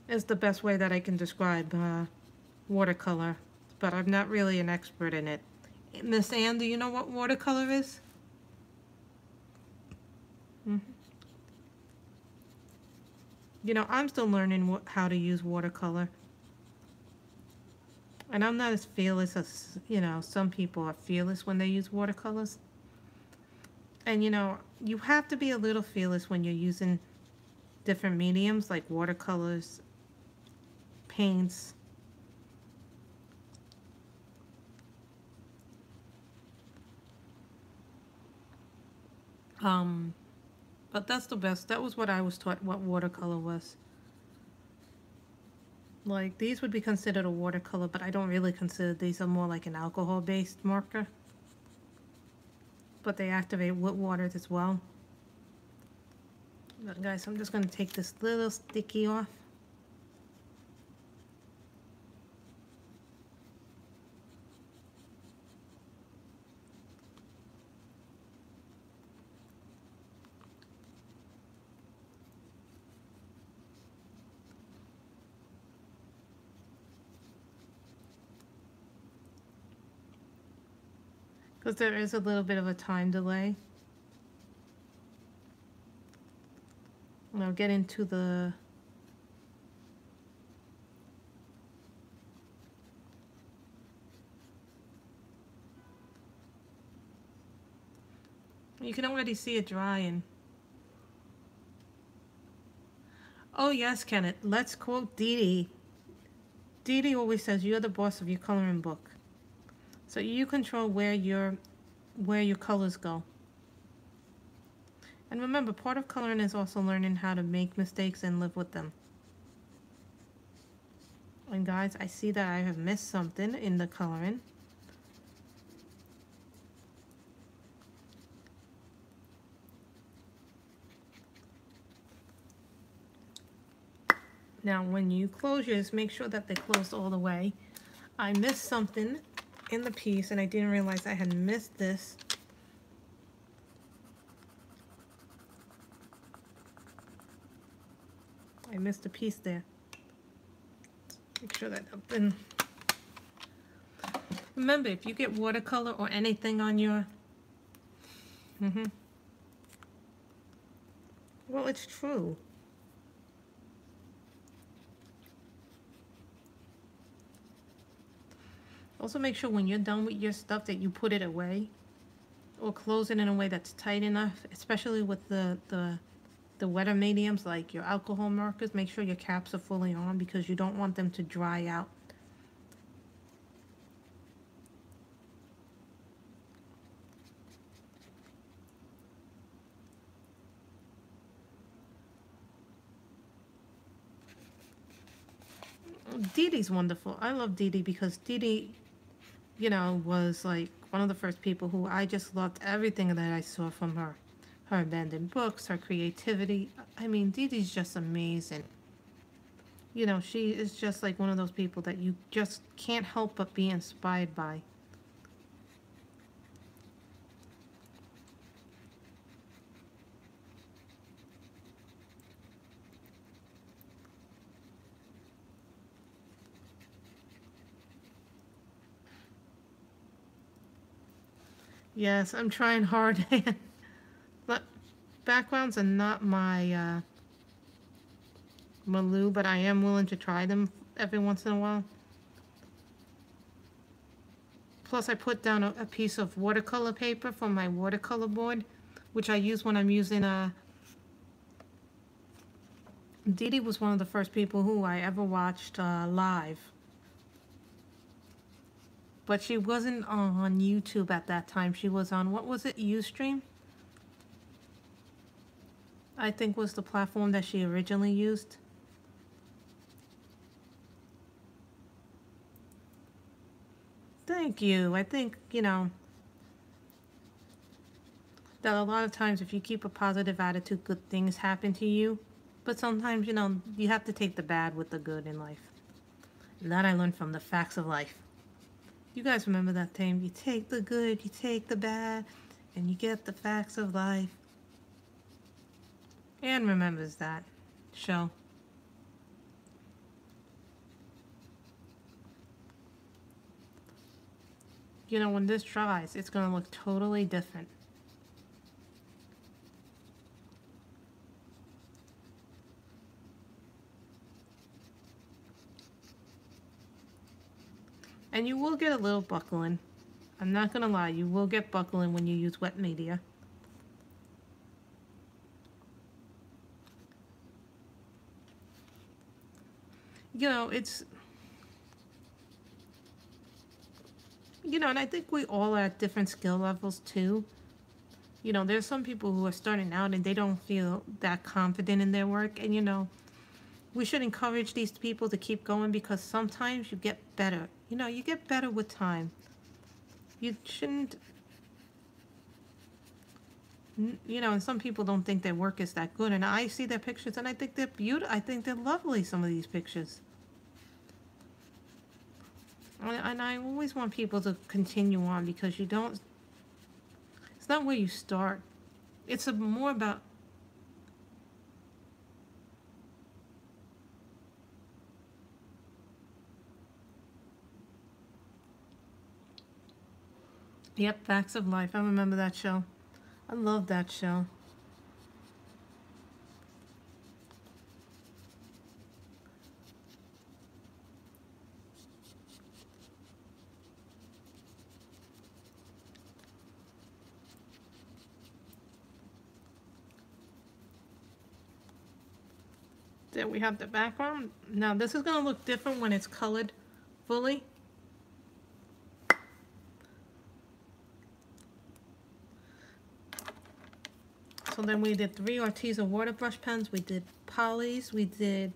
Is the best way that I can describe watercolor, but I'm not really an expert in it. Miss Ann, do you know what watercolor is? You know, I'm still learning how to use watercolor. And I'm not as fearless as, you know, some people are fearless when they use watercolors. And, you know, you have to be a little fearless when you're using different mediums like watercolors, paints. But that's the best. That was what I was taught what watercolor was. Like, these would be considered a watercolor, but I don't really consider these are more like an alcohol-based marker. But they activate with water as well. But guys, I'm just going to take this little sticky off. Because there is a little bit of a time delay. I'll get into the you can already see it drying. Oh yes, Kenneth, let's quote Dee Dee. Dee Dee always says you're the boss of your coloring book. So you control where your colors go. And remember, part of coloring is also learning how to make mistakes and live with them. And guys, I see that I have missed something in the coloring. Now, when you close yours, make sure that they close all the way. I missed something in the piece, and I didn't realize I had missed this. I missed a piece there. Make sure that open. Remember, if you get watercolor or anything on your... Well, it's true. Also make sure when you're done with your stuff that you put it away or close it in a way that's tight enough, especially with the wetter mediums like your alcohol markers. Make sure your caps are fully on because you don't want them to dry out. Dee Dee's wonderful. I love Dee Dee because Dee Dee, you know, was like one of the first people who I just loved everything that I saw from her. Her abandoned books, her creativity. I mean, Dee Dee's just amazing. You know, she is just like one of those people that you just can't help but be inspired by. Yes, I'm trying hard. But backgrounds are not my Malou, but I am willing to try them every once in a while. Plus, I put down a piece of watercolor paper from my watercolor board, which I use when I'm using Dee Dee was one of the first people who I ever watched live. But she wasn't on YouTube at that time. She was on, what was it, Ustream? I think was the platform that she originally used. Thank you. I think, you know, that a lot of times if you keep a positive attitude, good things happen to you. But sometimes, you know, you have to take the bad with the good in life. And that I learned from the facts of life. You guys remember that thing? You take the good, you take the bad, and you get the facts of life. Anne remembers that show. You know, when this dries, it's going to look totally different. And you will get a little buckling. I'm not going to lie, you will get buckling when you use wet media. You know, it's... You know, and I think we all are at different skill levels too. You know, there's some people who are starting out and they don't feel that confident in their work. And, you know, we should encourage these people to keep going because sometimes you get better. You know, you get better with time. You shouldn't... You know, and some people don't think their work is that good. And I see their pictures and I think they're beautiful. I think they're lovely, some of these pictures. And I always want people to continue on because you don't... It's not where you start. It's more about... Yep, Facts of Life. I remember that show. I love that show. There we have the background. Now this is going to look different when it's colored fully. So then we did 3 Arteza water brush pens, we did polys, we did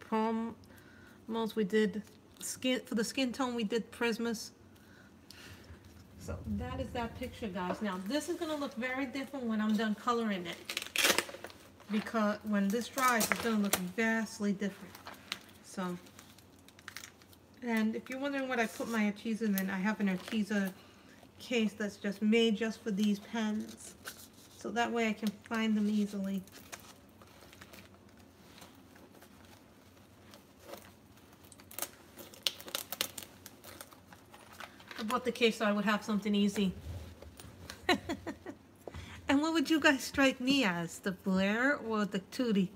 promos, we did skin, for the skin tone we did prismas. So that is that picture, guys. Now this is going to look very different when I'm done coloring it, because when this dries it's going to look vastly different. So, and if you're wondering what I put my Arteza in, I have an Arteza case that's just made just for these pens. So that way I can find them easily. I bought the case so I would have something easy. And what would you guys strike me as? The Blair or the Tootie?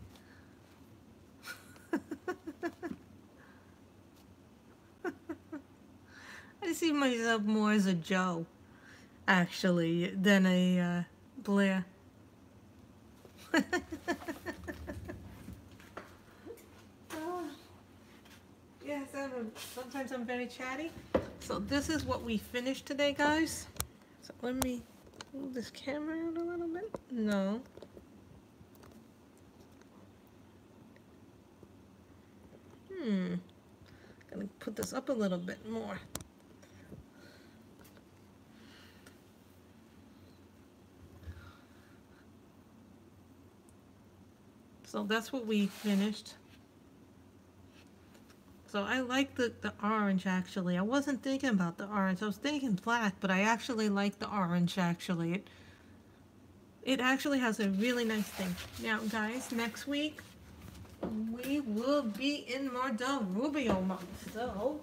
I see myself more as a Joe, actually, than a Blair. Oh, yes, sometimes I'm very chatty. So this is what we finished today, guys. So let me move this camera out a little bit. No. Gonna put this up a little bit more. So that's what we finished. So I like the orange, actually. I wasn't thinking about the orange. I was thinking black, but I actually like the orange, actually. It actually has a really nice thing. Now, guys, next week, we will be in Mardel Rubio month. So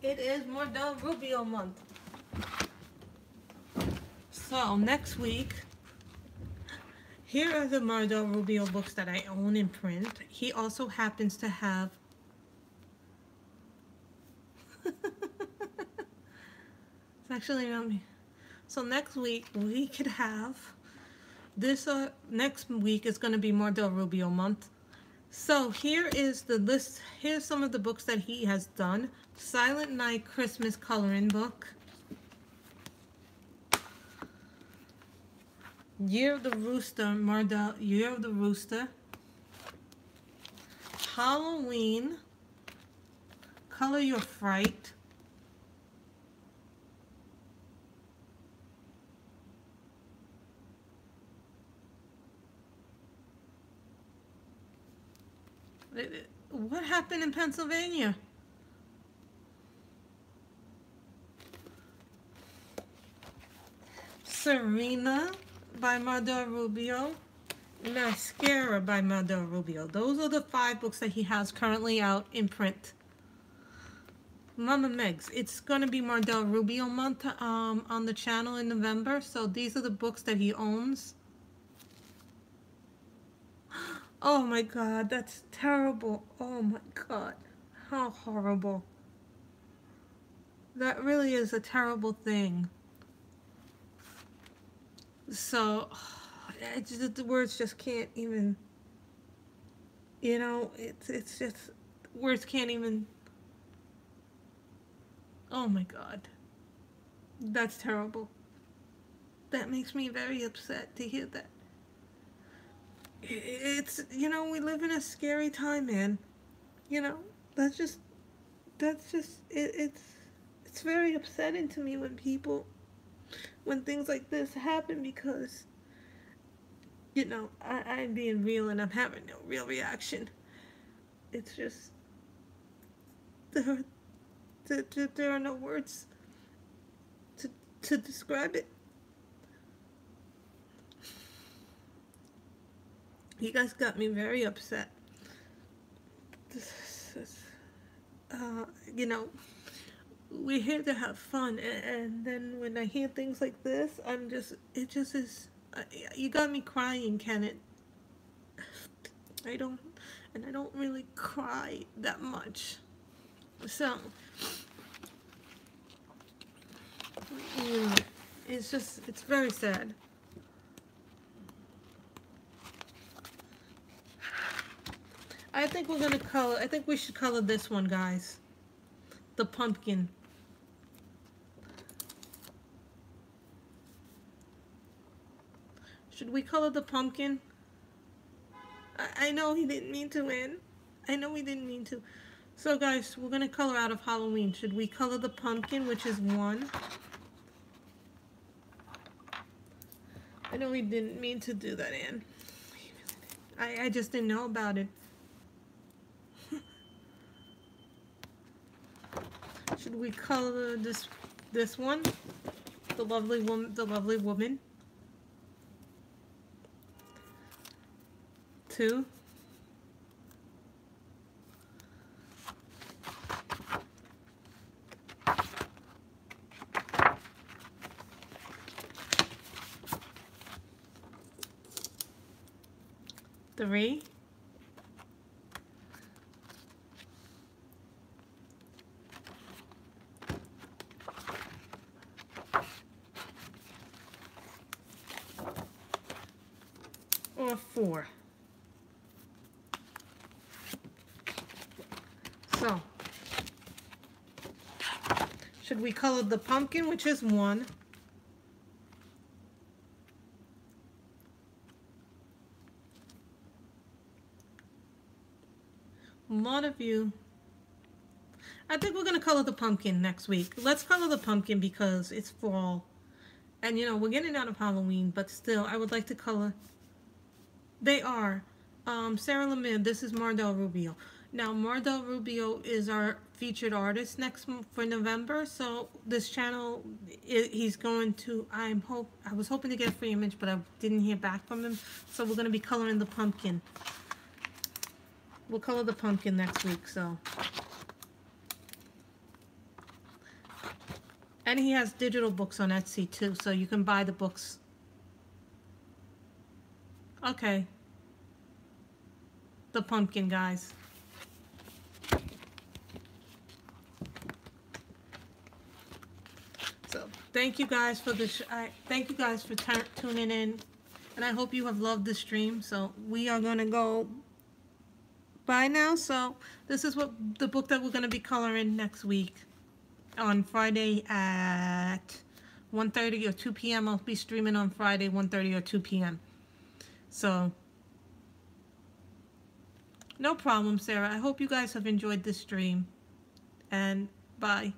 it is Mardel Rubio month. So next week, here are the Mardel Rubio books that I own in print. He also happens to have it's actually not me. So next week we could have this. Next week is going to be Mardel Rubio month. So here is the list. Here's some of the books that he has done. Silent Night Christmas coloring book. Year of the Rooster, Mardel, Year of the Rooster. Halloween, Color Your Fright. What happened in Pennsylvania? Serena by Mardel Rubio. Mascara by Mardel Rubio. Those are the 5 books that he has currently out in print. Mama Megs, it's going to be Mardel Rubio month on the channel in November. So these are the books that he owns. Oh my God, that's terrible. Oh my God, how horrible. That really is a terrible thing. So, the words just can't even, you know, it's just, words can't even, oh my God. That's terrible. That makes me very upset to hear that. It's, you know, we live in a scary time, man. You know, it's very upsetting to me when things like this happen, because, you know, I'm being real and I'm having no real reaction. It's just, there are no words to describe it. You guys got me very upset. You know, we're here to have fun, and then when I hear things like this, it just is, you got me crying, Kenneth. and I don't really cry that much. So, it's just, it's very sad. I think we're gonna color, I think we should color this one, guys. The pumpkin. Should we color the pumpkin? I know he didn't mean to win. I know he didn't mean to. So guys, we're gonna color out of Halloween. Should we color the pumpkin, which is 1? I know he didn't mean to do that, Anne. I just didn't know about it. Should we color this one? The lovely woman. 2. Three. 4. So, should we color the pumpkin, which is 1? A lot of you. I think we're going to color the pumpkin next week. Let's color the pumpkin because it's fall. And, you know, we're getting out of Halloween, but still, I would like to color. They are. Sarah Lemid, this is Mardell Rubio. Now, Mardell Rubio is our featured artist next for November. So this channel, he's going to, I was hoping to get a free image, but I didn't hear back from him. So we're going to be coloring the pumpkin. We'll color the pumpkin next week, so. And he has digital books on Etsy too, so you can buy the books. Okay. The pumpkin, guys. So, thank you guys for thank you guys for tuning in, and I hope you have loved the stream. So, we are going to go bye now. So, this is what the book that we're going to be coloring next week on Friday at 1:30 or 2 p.m. I'll be streaming on Friday 1:30 or 2 p.m. So, no problem, Sarah. I hope you guys have enjoyed this stream, and bye.